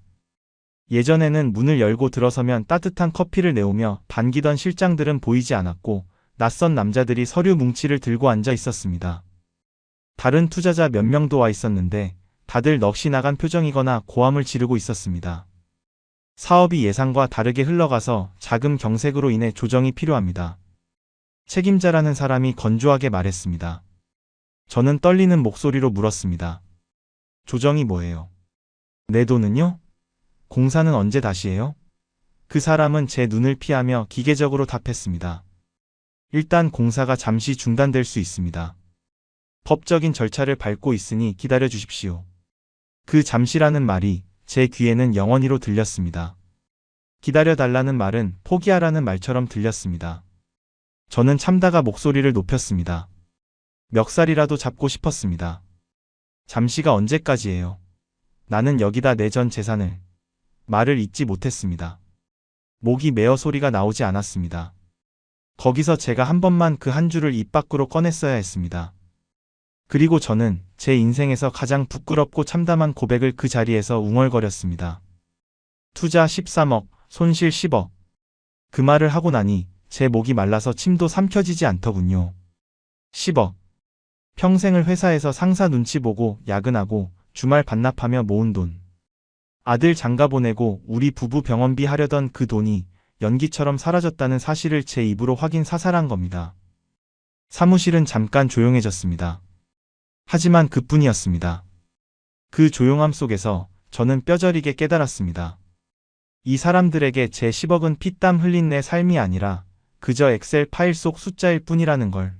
예전에는 문을 열고 들어서면 따뜻한 커피를 내오며 반기던 실장들은 보이지 않았고 낯선 남자들이 서류 뭉치를 들고 앉아 있었습니다. 다른 투자자 몇 명도 와 있었는데 다들 넋이 나간 표정이거나 고함을 지르고 있었습니다. 사업이 예상과 다르게 흘러가서 자금 경색으로 인해 조정이 필요합니다. 책임자라는 사람이 건조하게 말했습니다. 저는 떨리는 목소리로 물었습니다. 조정이 뭐예요? 내 돈은요? 공사는 언제 다시 해요? 그 사람은 제 눈을 피하며 기계적으로 답했습니다. 일단 공사가 잠시 중단될 수 있습니다. 법적인 절차를 밟고 있으니 기다려 주십시오. 그 잠시라는 말이 제 귀에는 영원히로 들렸습니다. 기다려달라는 말은 포기하라는 말처럼 들렸습니다. 저는 참다가 목소리를 높였습니다. 멱살이라도 잡고 싶었습니다. 잠시가 언제까지예요? 나는 여기다 내 전 재산을. 말을 잇지 못했습니다. 목이 메어 소리가 나오지 않았습니다. 거기서 제가 한 번만 그 한 줄을 입 밖으로 꺼냈어야 했습니다. 그리고 저는 제 인생에서 가장 부끄럽고 참담한 고백을 그 자리에서 웅얼거렸습니다. 투자 13억, 손실 10억. 그 말을 하고 나니 제 목이 말라서 침도 삼켜지지 않더군요. 10억. 평생을 회사에서 상사 눈치 보고 야근하고 주말 반납하며 모은 돈. 아들 장가 보내고 우리 부부 병원비 하려던 그 돈이 연기처럼 사라졌다는 사실을 제 입으로 확인 사살한 겁니다. 사무실은 잠깐 조용해졌습니다. 하지만 그뿐이었습니다. 그 조용함 속에서 저는 뼈저리게 깨달았습니다. 이 사람들에게 제 10억은 피땀 흘린 내 삶이 아니라 그저 엑셀 파일 속 숫자일 뿐이라는 걸.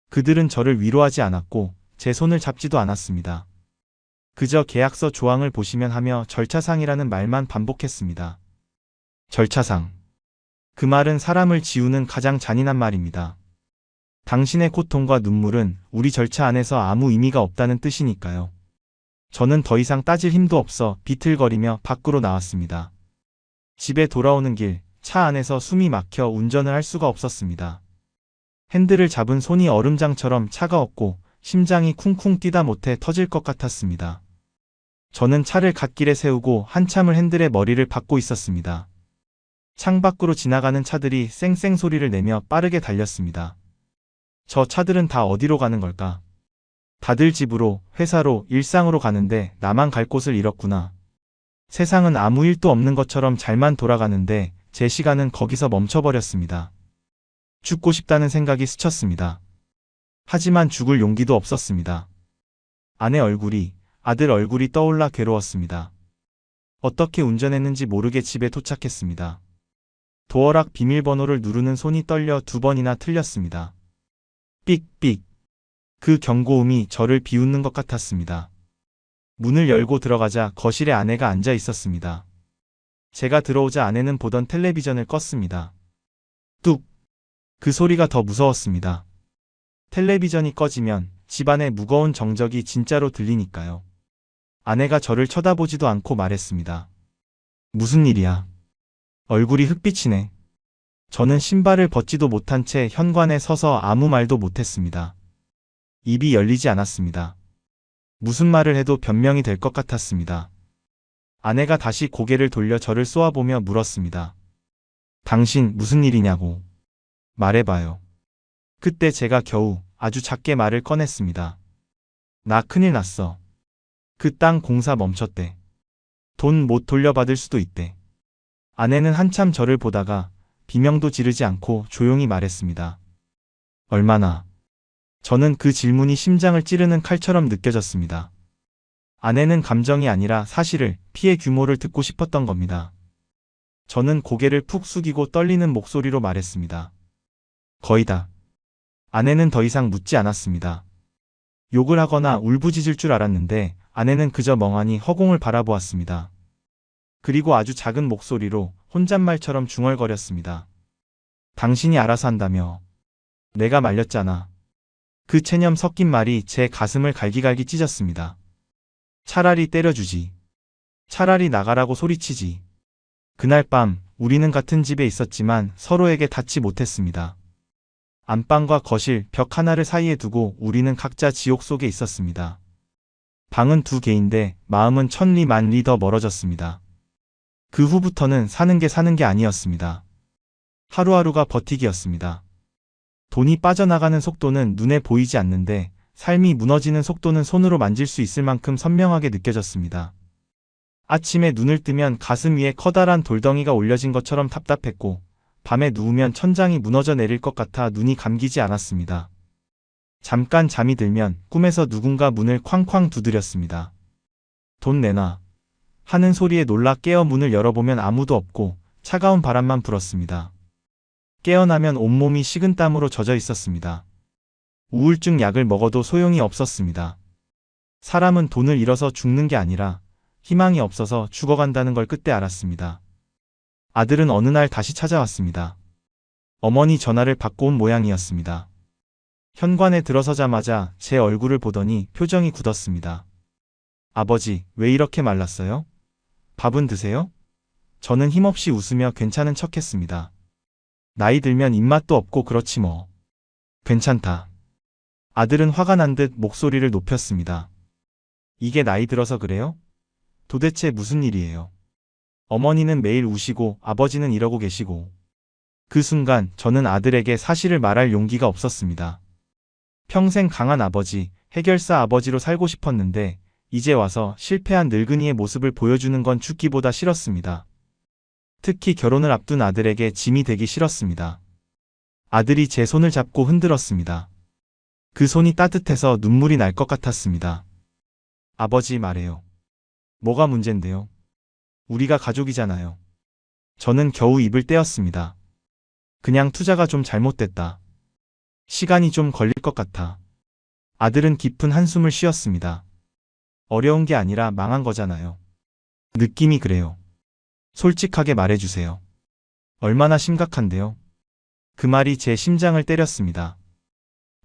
그들은 저를 위로하지 않았고 제 손을 잡지도 않았습니다. 그저 계약서 조항을 보시면 하며 절차상이라는 말만 반복했습니다. 절차상. 그 말은 사람을 지우는 가장 잔인한 말입니다. 당신의 고통과 눈물은 우리 절차 안에서 아무 의미가 없다는 뜻이니까요. 저는 더 이상 따질 힘도 없어 비틀거리며 밖으로 나왔습니다. 집에 돌아오는 길, 차 안에서 숨이 막혀 운전을 할 수가 없었습니다. 핸들을 잡은 손이 얼음장처럼 차가웠고 심장이 쿵쿵 뛰다 못해 터질 것 같았습니다. 저는 차를 갓길에 세우고 한참을 핸들에 머리를 박고 있었습니다. 창밖으로 지나가는 차들이 쌩쌩 소리를 내며 빠르게 달렸습니다. 저 차들은 다 어디로 가는 걸까? 다들 집으로, 회사로, 일상으로 가는데 나만 갈 곳을 잃었구나. 세상은 아무 일도 없는 것처럼 잘만 돌아가는데 제 시간은 거기서 멈춰버렸습니다. 죽고 싶다는 생각이 스쳤습니다. 하지만 죽을 용기도 없었습니다. 아내 얼굴이, 아들 얼굴이 떠올라 괴로웠습니다. 어떻게 운전했는지 모르게 집에 도착했습니다. 도어락 비밀번호를 누르는 손이 떨려 2번이나 틀렸습니다. 삑삑. 그 경고음이 저를 비웃는 것 같았습니다. 문을 열고 들어가자 거실에 아내가 앉아 있었습니다. 제가 들어오자 아내는 보던 텔레비전을 껐습니다. 뚝. 그 소리가 더 무서웠습니다. 텔레비전이 꺼지면 집안의 무거운 정적이 진짜로 들리니까요. 아내가 저를 쳐다보지도 않고 말했습니다. 무슨 일이야? 얼굴이 흑빛이네. 저는 신발을 벗지도 못한 채 현관에 서서 아무 말도 못했습니다. 입이 열리지 않았습니다. 무슨 말을 해도 변명이 될 것 같았습니다. 아내가 다시 고개를 돌려 저를 쏘아보며 물었습니다. 당신 무슨 일이냐고. 말해봐요. 그때 제가 겨우 아주 작게 말을 꺼냈습니다. 나 큰일 났어. 그 땅 공사 멈췄대. 돈 못 돌려받을 수도 있대. 아내는 한참 저를 보다가 비명도 지르지 않고 조용히 말했습니다. 얼마나? 저는 그 질문이 심장을 찌르는 칼처럼 느껴졌습니다. 아내는 감정이 아니라 사실을, 피해 규모를 듣고 싶었던 겁니다. 저는 고개를 푹 숙이고 떨리는 목소리로 말했습니다. 거의 다. 아내는 더 이상 묻지 않았습니다. 욕을 하거나 울부짖을 줄 알았는데 아내는 그저 멍하니 허공을 바라보았습니다. 그리고 아주 작은 목소리로 혼잣말처럼 중얼거렸습니다. 당신이 알아서 한다며. 내가 말렸잖아. 그 체념 섞인 말이 제 가슴을 갈기갈기 찢었습니다. 차라리 때려주지. 차라리 나가라고 소리치지. 그날 밤 우리는 같은 집에 있었지만 서로에게 닿지 못했습니다. 안방과 거실, 벽 하나를 사이에 두고 우리는 각자 지옥 속에 있었습니다. 방은 2개인데 마음은 천리 만리 더 멀어졌습니다. 그 후부터는 사는 게 아니었습니다. 하루하루가 버티기였습니다. 돈이 빠져나가는 속도는 눈에 보이지 않는데 삶이 무너지는 속도는 손으로 만질 수 있을 만큼 선명하게 느껴졌습니다. 아침에 눈을 뜨면 가슴 위에 커다란 돌덩이가 올려진 것처럼 답답했고, 밤에 누우면 천장이 무너져 내릴 것 같아 눈이 감기지 않았습니다. 잠깐 잠이 들면 꿈에서 누군가 문을 쾅쾅 두드렸습니다. 돈 내놔 하는 소리에 놀라 깨어 문을 열어보면 아무도 없고 차가운 바람만 불었습니다. 깨어나면 온몸이 식은땀으로 젖어 있었습니다. 우울증 약을 먹어도 소용이 없었습니다. 사람은 돈을 잃어서 죽는 게 아니라 희망이 없어서 죽어간다는 걸 그때 알았습니다. 아들은 어느 날 다시 찾아왔습니다. 어머니 전화를 받고 온 모양이었습니다. 현관에 들어서자마자 제 얼굴을 보더니 표정이 굳었습니다. 아버지, 왜 이렇게 말랐어요? 밥은 드세요? 저는 힘없이 웃으며 괜찮은 척했습니다. 나이 들면 입맛도 없고 그렇지 뭐. 괜찮다. 아들은 화가 난 듯 목소리를 높였습니다. 이게 나이 들어서 그래요? 도대체 무슨 일이에요? 어머니는 매일 우시고 아버지는 이러고 계시고. 그 순간 저는 아들에게 사실을 말할 용기가 없었습니다. 평생 강한 아버지, 해결사 아버지로 살고 싶었는데 이제 와서 실패한 늙은이의 모습을 보여주는 건 죽기보다 싫었습니다. 특히 결혼을 앞둔 아들에게 짐이 되기 싫었습니다. 아들이 제 손을 잡고 흔들었습니다. 그 손이 따뜻해서 눈물이 날 것 같았습니다. 아버지 말해요. 뭐가 문젠데요? 우리가 가족이잖아요. 저는 겨우 입을 떼었습니다. 그냥 투자가 좀 잘못됐다. 시간이 좀 걸릴 것 같아. 아들은 깊은 한숨을 쉬었습니다. 어려운 게 아니라 망한 거잖아요. 느낌이 그래요. 솔직하게 말해주세요. 얼마나 심각한데요? 그 말이 제 심장을 때렸습니다.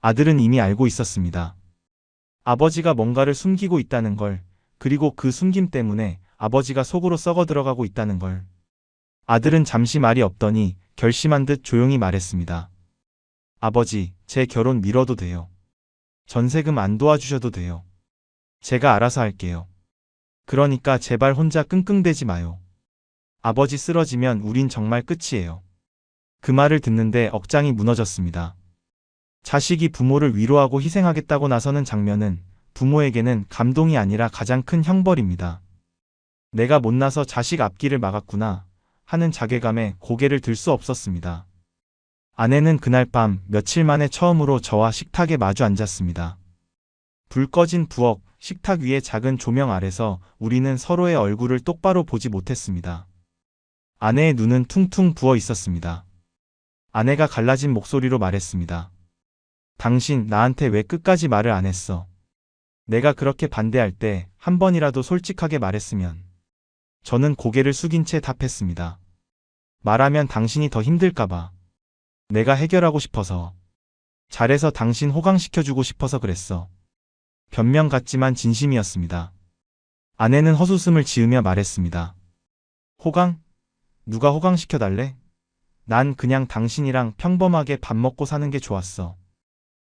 아들은 이미 알고 있었습니다. 아버지가 뭔가를 숨기고 있다는 걸, 그리고 그 숨김 때문에 아버지가 속으로 썩어 들어가고 있다는 걸. 아들은 잠시 말이 없더니 결심한 듯 조용히 말했습니다. 아버지, 제 결혼 미뤄도 돼요. 전세금 안 도와주셔도 돼요. 제가 알아서 할게요. 그러니까 제발 혼자 끙끙대지 마요. 아버지 쓰러지면 우린 정말 끝이에요. 그 말을 듣는데 억장이 무너졌습니다. 자식이 부모를 위로하고 희생하겠다고 나서는 장면은 부모에게는 감동이 아니라 가장 큰 형벌입니다. 내가 못나서 자식 앞길을 막았구나 하는 자괴감에 고개를 들 수 없었습니다. 아내는 그날 밤 며칠 만에 처음으로 저와 식탁에 마주 앉았습니다. 불 꺼진 부엌, 식탁 위의 작은 조명 아래서 우리는 서로의 얼굴을 똑바로 보지 못했습니다. 아내의 눈은 퉁퉁 부어 있었습니다. 아내가 갈라진 목소리로 말했습니다. 당신 나한테 왜 끝까지 말을 안 했어? 내가 그렇게 반대할 때 한 번이라도 솔직하게 말했으면. 저는 고개를 숙인 채 답했습니다. 말하면 당신이 더 힘들까봐. 내가 해결하고 싶어서. 잘해서 당신 호강시켜주고 싶어서 그랬어. 변명 같지만 진심이었습니다. 아내는 헛웃음을 지으며 말했습니다. 호강? 누가 호강시켜달래? 난 그냥 당신이랑 평범하게 밥 먹고 사는 게 좋았어.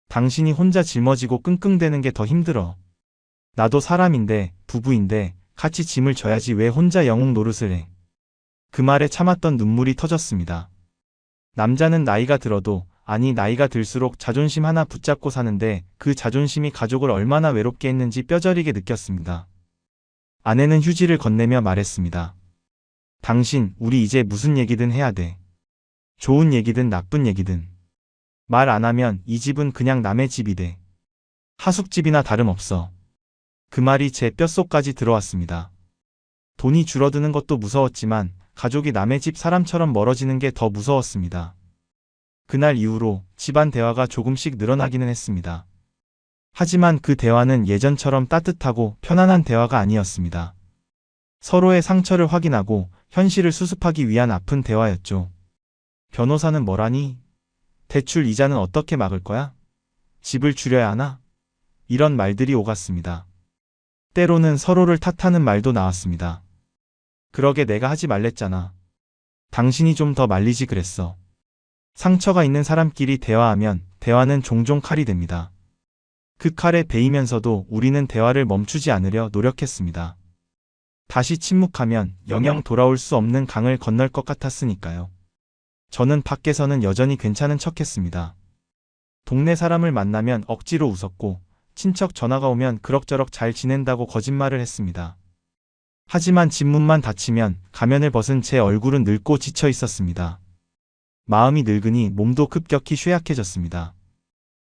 당신이 혼자 짊어지고 끙끙대는 게 더 힘들어. 나도 사람인데, 부부인데, 같이 짐을 져야지 왜 혼자 영웅 노릇을 해. 그 말에 참았던 눈물이 터졌습니다. 남자는 나이가 들어도, 아니 나이가 들수록 자존심 하나 붙잡고 사는데 그 자존심이 가족을 얼마나 외롭게 했는지 뼈저리게 느꼈습니다. 아내는 휴지를 건네며 말했습니다. 당신, 우리 이제 무슨 얘기든 해야 돼. 좋은 얘기든 나쁜 얘기든. 말 안 하면 이 집은 그냥 남의 집이 돼. 하숙집이나 다름없어. 그 말이 제 뼛속까지 들어왔습니다. 돈이 줄어드는 것도 무서웠지만 가족이 남의 집 사람처럼 멀어지는 게 더 무서웠습니다. 그날 이후로 집안 대화가 조금씩 늘어나기는 했습니다. 하지만 그 대화는 예전처럼 따뜻하고 편안한 대화가 아니었습니다. 서로의 상처를 확인하고 현실을 수습하기 위한 아픈 대화였죠. 변호사는 뭐라니? 대출 이자는 어떻게 막을 거야? 집을 줄여야 하나? 이런 말들이 오갔습니다. 때로는 서로를 탓하는 말도 나왔습니다. 그러게 내가 하지 말랬잖아. 당신이 좀 더 말리지 그랬어. 상처가 있는 사람끼리 대화하면 대화는 종종 칼이 됩니다. 그 칼에 베이면서도 우리는 대화를 멈추지 않으려 노력했습니다. 다시 침묵하면 영영 돌아올 수 없는 강을 건널 것 같았으니까요. 저는 밖에서는 여전히 괜찮은 척했습니다. 동네 사람을 만나면 억지로 웃었고 친척 전화가 오면 그럭저럭 잘 지낸다고 거짓말을 했습니다. 하지만 집문만 닫히면 가면을 벗은 제 얼굴은 늙고 지쳐 있었습니다. 마음이 늙으니 몸도 급격히 쇠약해졌습니다.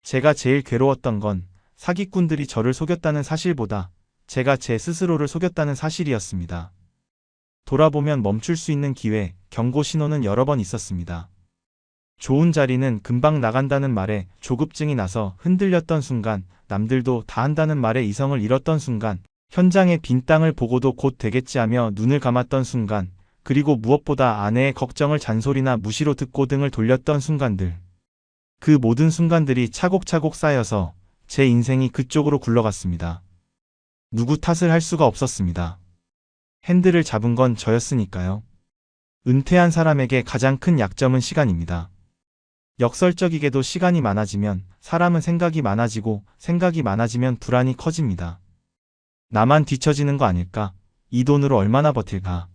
제가 제일 괴로웠던 건 사기꾼들이 저를 속였다는 사실보다 제가 제 스스로를 속였다는 사실이었습니다. 돌아보면 멈출 수 있는 기회, 경고 신호는 여러 번 있었습니다. 좋은 자리는 금방 나간다는 말에 조급증이 나서 흔들렸던 순간, 남들도 다 한다는 말에 이성을 잃었던 순간, 현장의 빈 땅을 보고도 곧 되겠지 하며 눈을 감았던 순간, 그리고 무엇보다 아내의 걱정을 잔소리나 무시로 듣고 등을 돌렸던 순간들. 그 모든 순간들이 차곡차곡 쌓여서 제 인생이 그쪽으로 굴러갔습니다. 누구 탓을 할 수가 없었습니다. 핸들을 잡은 건 저였으니까요. 은퇴한 사람에게 가장 큰 약점은 시간입니다. 역설적이게도 시간이 많아지면 사람은 생각이 많아지고 생각이 많아지면 불안이 커집니다. 나만 뒤처지는 거 아닐까? 이 돈으로 얼마나 버틸까?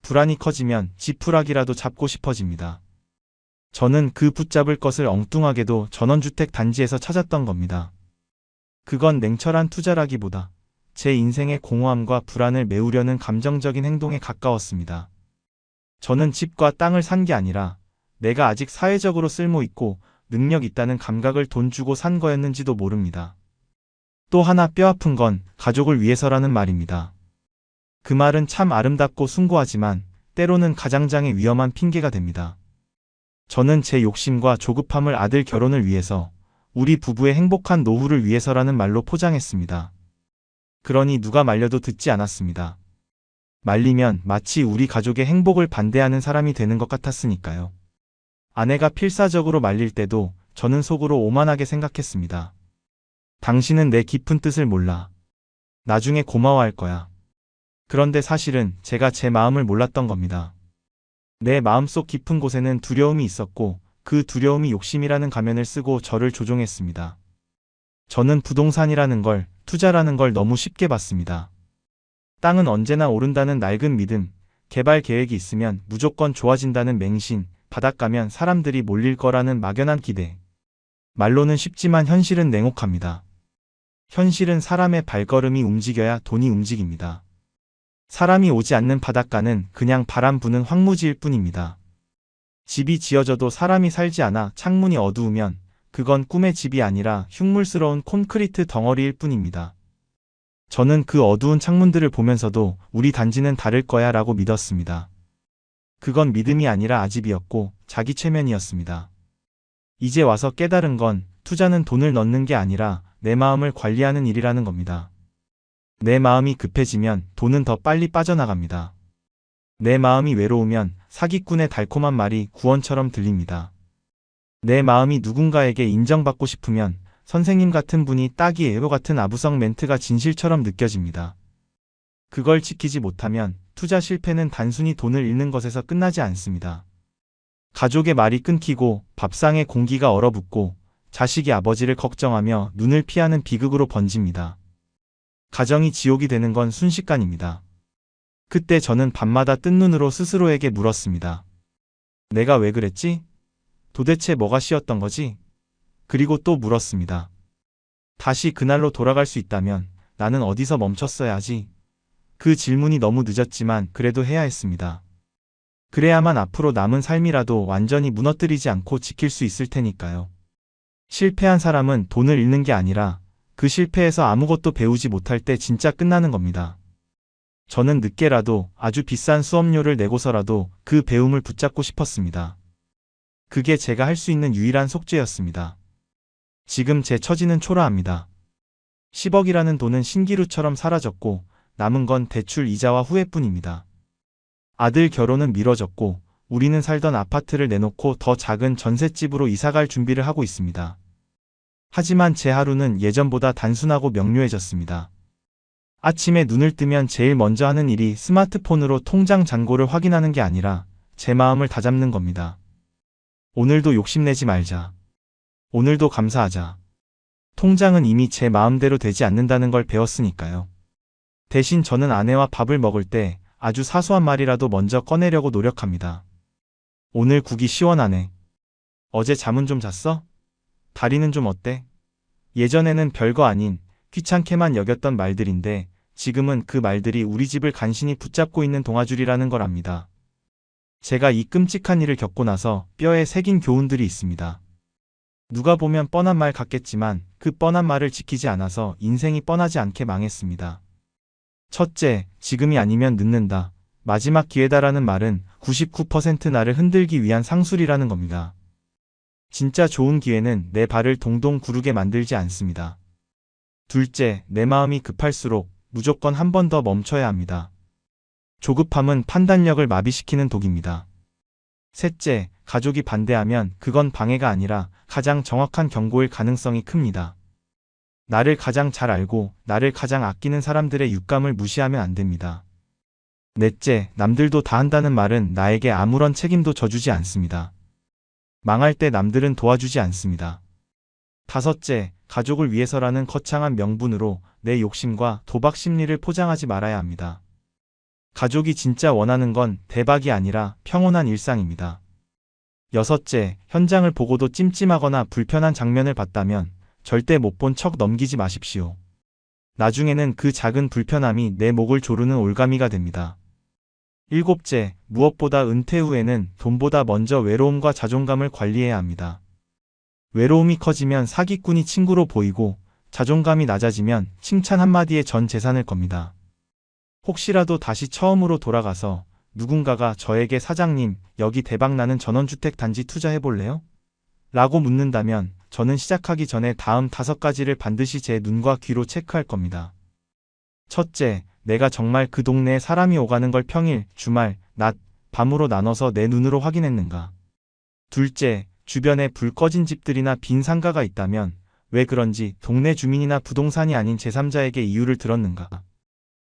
불안이 커지면 지푸라기라도 잡고 싶어집니다. 저는 그 붙잡을 것을 엉뚱하게도 전원주택 단지에서 찾았던 겁니다. 그건 냉철한 투자라기보다 제 인생의 공허함과 불안을 메우려는 감정적인 행동에 가까웠습니다. 저는 집과 땅을 산 게 아니라 내가 아직 사회적으로 쓸모있고 능력 있다는 감각을 돈 주고 산 거였는지도 모릅니다. 또 하나 뼈아픈 건 가족을 위해서라는 말입니다. 그 말은 참 아름답고 숭고하지만 때로는 가장장의 위험한 핑계가 됩니다. 저는 제 욕심과 조급함을 아들 결혼을 위해서, 우리 부부의 행복한 노후를 위해서라는 말로 포장했습니다. 그러니 누가 말려도 듣지 않았습니다. 말리면 마치 우리 가족의 행복을 반대하는 사람이 되는 것 같았으니까요. 아내가 필사적으로 말릴 때도 저는 속으로 오만하게 생각했습니다. 당신은 내 깊은 뜻을 몰라. 나중에 고마워할 거야. 그런데 사실은 제가 제 마음을 몰랐던 겁니다. 내 마음속 깊은 곳에는 두려움이 있었고 그 두려움이 욕심이라는 가면을 쓰고 저를 조종했습니다. 저는 부동산이라는 걸, 투자라는 걸 너무 쉽게 봤습니다. 땅은 언제나 오른다는 낡은 믿음, 개발 계획이 있으면 무조건 좋아진다는 맹신, 바닷가면 사람들이 몰릴 거라는 막연한 기대. 말로는 쉽지만 현실은 냉혹합니다. 현실은 사람의 발걸음이 움직여야 돈이 움직입니다. 사람이 오지 않는 바닷가는 그냥 바람 부는 황무지일 뿐입니다. 집이 지어져도 사람이 살지 않아 창문이 어두우면 그건 꿈의 집이 아니라 흉물스러운 콘크리트 덩어리일 뿐입니다. 저는 그 어두운 창문들을 보면서도 우리 단지는 다를 거야 라고 믿었습니다. 그건 믿음이 아니라 아집이었고 자기 최면이었습니다. 이제 와서 깨달은 건 투자는 돈을 넣는 게 아니라 내 마음을 관리하는 일이라는 겁니다. 내 마음이 급해지면 돈은 더 빨리 빠져나갑니다. 내 마음이 외로우면 사기꾼의 달콤한 말이 구원처럼 들립니다. 내 마음이 누군가에게 인정받고 싶으면 선생님 같은 분이 딱이 에고 같은 아부성 멘트가 진실처럼 느껴집니다. 그걸 지키지 못하면 투자 실패는 단순히 돈을 잃는 것에서 끝나지 않습니다. 가족의 말이 끊기고 밥상의 공기가 얼어붙고 자식이 아버지를 걱정하며 눈을 피하는 비극으로 번집니다. 가정이 지옥이 되는 건 순식간입니다. 그때 저는 밤마다 뜬 눈으로 스스로에게 물었습니다. 내가 왜 그랬지? 도대체 뭐가 싫었던 거지? 그리고 또 물었습니다. 다시 그날로 돌아갈 수 있다면 나는 어디서 멈췄어야 하지? 그 질문이 너무 늦었지만 그래도 해야 했습니다. 그래야만 앞으로 남은 삶이라도 완전히 무너뜨리지 않고 지킬 수 있을 테니까요. 실패한 사람은 돈을 잃는 게 아니라 그 실패에서 아무것도 배우지 못할 때 진짜 끝나는 겁니다. 저는 늦게라도 아주 비싼 수업료를 내고서라도 그 배움을 붙잡고 싶었습니다. 그게 제가 할 수 있는 유일한 속죄였습니다. 지금 제 처지는 초라합니다. 10억이라는 돈은 신기루처럼 사라졌고 남은 건 대출 이자와 후회뿐입니다. 아들 결혼은 미뤄졌고 우리는 살던 아파트를 내놓고 더 작은 전셋집으로 이사갈 준비를 하고 있습니다. 하지만 제 하루는 예전보다 단순하고 명료해졌습니다. 아침에 눈을 뜨면 제일 먼저 하는 일이 스마트폰으로 통장 잔고를 확인하는 게 아니라 제 마음을 다잡는 겁니다. 오늘도 욕심내지 말자. 오늘도 감사하자. 통장은 이미 제 마음대로 되지 않는다는 걸 배웠으니까요. 대신 저는 아내와 밥을 먹을 때 아주 사소한 말이라도 먼저 꺼내려고 노력합니다. 오늘 국이 시원하네. 어제 잠은 좀 잤어? 다리는 좀 어때? 예전에는 별거 아닌 귀찮게만 여겼던 말들인데 지금은 그 말들이 우리 집을 간신히 붙잡고 있는 동아줄이라는 걸 압니다. 제가 이 끔찍한 일을 겪고 나서 뼈에 새긴 교훈들이 있습니다. 누가 보면 뻔한 말 같겠지만 그 뻔한 말을 지키지 않아서 인생이 뻔하지 않게 망했습니다. 첫째, 지금이 아니면 늦는다. 마지막 기회다라는 말은 99% 나를 흔들기 위한 상술이라는 겁니다. 진짜 좋은 기회는 내 발을 동동 구르게 만들지 않습니다. 둘째, 내 마음이 급할수록 무조건 한 번 더 멈춰야 합니다. 조급함은 판단력을 마비시키는 독입니다. 셋째, 가족이 반대하면 그건 방해가 아니라 가장 정확한 경고일 가능성이 큽니다. 나를 가장 잘 알고 나를 가장 아끼는 사람들의 육감을 무시하면 안 됩니다. 넷째, 남들도 다 한다는 말은 나에게 아무런 책임도 져주지 않습니다. 망할 때 남들은 도와주지 않습니다. 다섯째, 가족을 위해서라는 거창한 명분으로 내 욕심과 도박 심리를 포장하지 말아야 합니다. 가족이 진짜 원하는 건 대박이 아니라 평온한 일상입니다. 여섯째, 현장을 보고도 찜찜하거나 불편한 장면을 봤다면 절대 못 본 척 넘기지 마십시오. 나중에는 그 작은 불편함이 내 목을 조르는 올가미가 됩니다. 일곱째, 무엇보다 은퇴 후에는 돈보다 먼저 외로움과 자존감을 관리해야 합니다. 외로움이 커지면 사기꾼이 친구로 보이고 자존감이 낮아지면 칭찬 한마디에 전 재산을 겁니다. 혹시라도 다시 처음으로 돌아가서 누군가가 저에게 사장님, 여기 대박나는 전원주택 단지 투자해볼래요? 라고 묻는다면 저는 시작하기 전에 다음 5가지를 반드시 제 눈과 귀로 체크할 겁니다. 첫째, 내가 정말 그 동네에 사람이 오가는 걸 평일, 주말, 낮, 밤으로 나눠서 내 눈으로 확인했는가? 둘째, 주변에 불 꺼진 집들이나 빈 상가가 있다면 왜 그런지 동네 주민이나 부동산이 아닌 제3자에게 이유를 들었는가?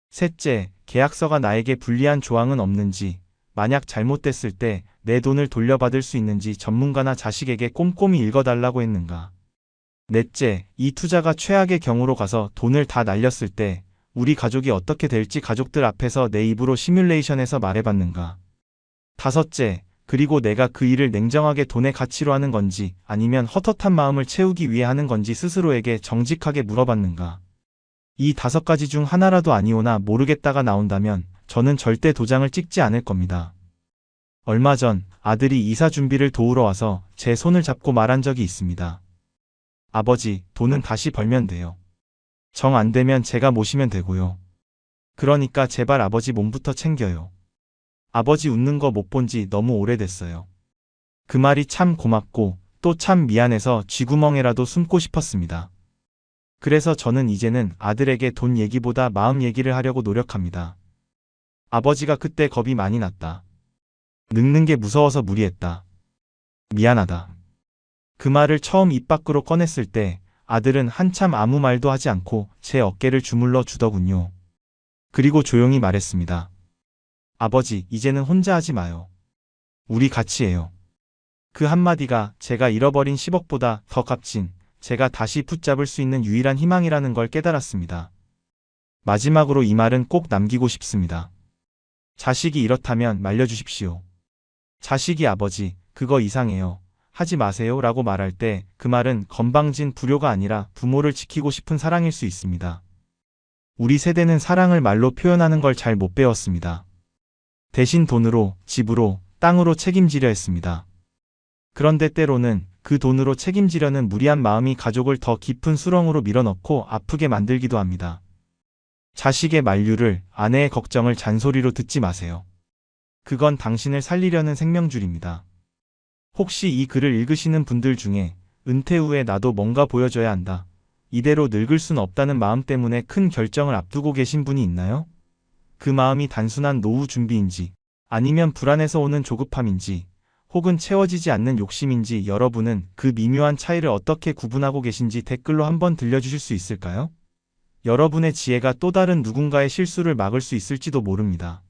셋째, 계약서가 나에게 불리한 조항은 없는지, 만약 잘못됐을 때 내 돈을 돌려받을 수 있는지 전문가나 자식에게 꼼꼼히 읽어달라고 했는가? 넷째, 이 투자가 최악의 경우로 가서 돈을 다 날렸을 때 우리 가족이 어떻게 될지 가족들 앞에서 내 입으로 시뮬레이션해서 말해봤는가? 다섯째, 그리고 내가 그 일을 냉정하게 돈의 가치로 하는 건지 아니면 헛헛한 마음을 채우기 위해 하는 건지 스스로에게 정직하게 물어봤는가? 이 5가지 중 하나라도 아니오나 모르겠다가 나온다면 저는 절대 도장을 찍지 않을 겁니다. 얼마 전 아들이 이사 준비를 도우러 와서 제 손을 잡고 말한 적이 있습니다. 아버지, 돈은 다시 벌면 돼요. 정 안 되면 제가 모시면 되고요. 그러니까 제발 아버지 몸부터 챙겨요. 아버지 웃는 거 못 본 지 너무 오래됐어요. 그 말이 참 고맙고 또 참 미안해서 쥐구멍에라도 숨고 싶었습니다. 그래서 저는 이제는 아들에게 돈 얘기보다 마음 얘기를 하려고 노력합니다. 아버지가 그때 겁이 많이 났다. 늙는 게 무서워서 무리했다. 미안하다. 그 말을 처음 입 밖으로 꺼냈을 때 아들은 한참 아무 말도 하지 않고 제 어깨를 주물러 주더군요. 그리고 조용히 말했습니다. 아버지, 이제는 혼자 하지 마요. 우리 같이 해요. 그 한마디가 제가 잃어버린 10억보다 더 값진, 제가 다시 붙잡을 수 있는 유일한 희망이라는 걸 깨달았습니다. 마지막으로 이 말은 꼭 남기고 싶습니다. 자식이 이렇다면 말려주십시오. 자식이 아버지, 그거 이상해요. 하지 마세요 라고 말할 때 그 말은 건방진 불효가 아니라 부모를 지키고 싶은 사랑일 수 있습니다. 우리 세대는 사랑을 말로 표현하는 걸 잘 못 배웠습니다. 대신 돈으로, 집으로, 땅으로 책임지려 했습니다. 그런데 때로는 그 돈으로 책임지려는 무리한 마음이 가족을 더 깊은 수렁으로 밀어넣고 아프게 만들기도 합니다. 자식의 만류를, 아내의 걱정을 잔소리로 듣지 마세요. 그건 당신을 살리려는 생명줄입니다. 혹시 이 글을 읽으시는 분들 중에 은퇴 후에 나도 뭔가 보여줘야 한다. 이대로 늙을 순 없다는 마음 때문에 큰 결정을 앞두고 계신 분이 있나요? 그 마음이 단순한 노후 준비인지 아니면 불안해서 오는 조급함인지 혹은 채워지지 않는 욕심인지 여러분은 그 미묘한 차이를 어떻게 구분하고 계신지 댓글로 한번 들려주실 수 있을까요? 여러분의 지혜가 또 다른 누군가의 실수를 막을 수 있을지도 모릅니다.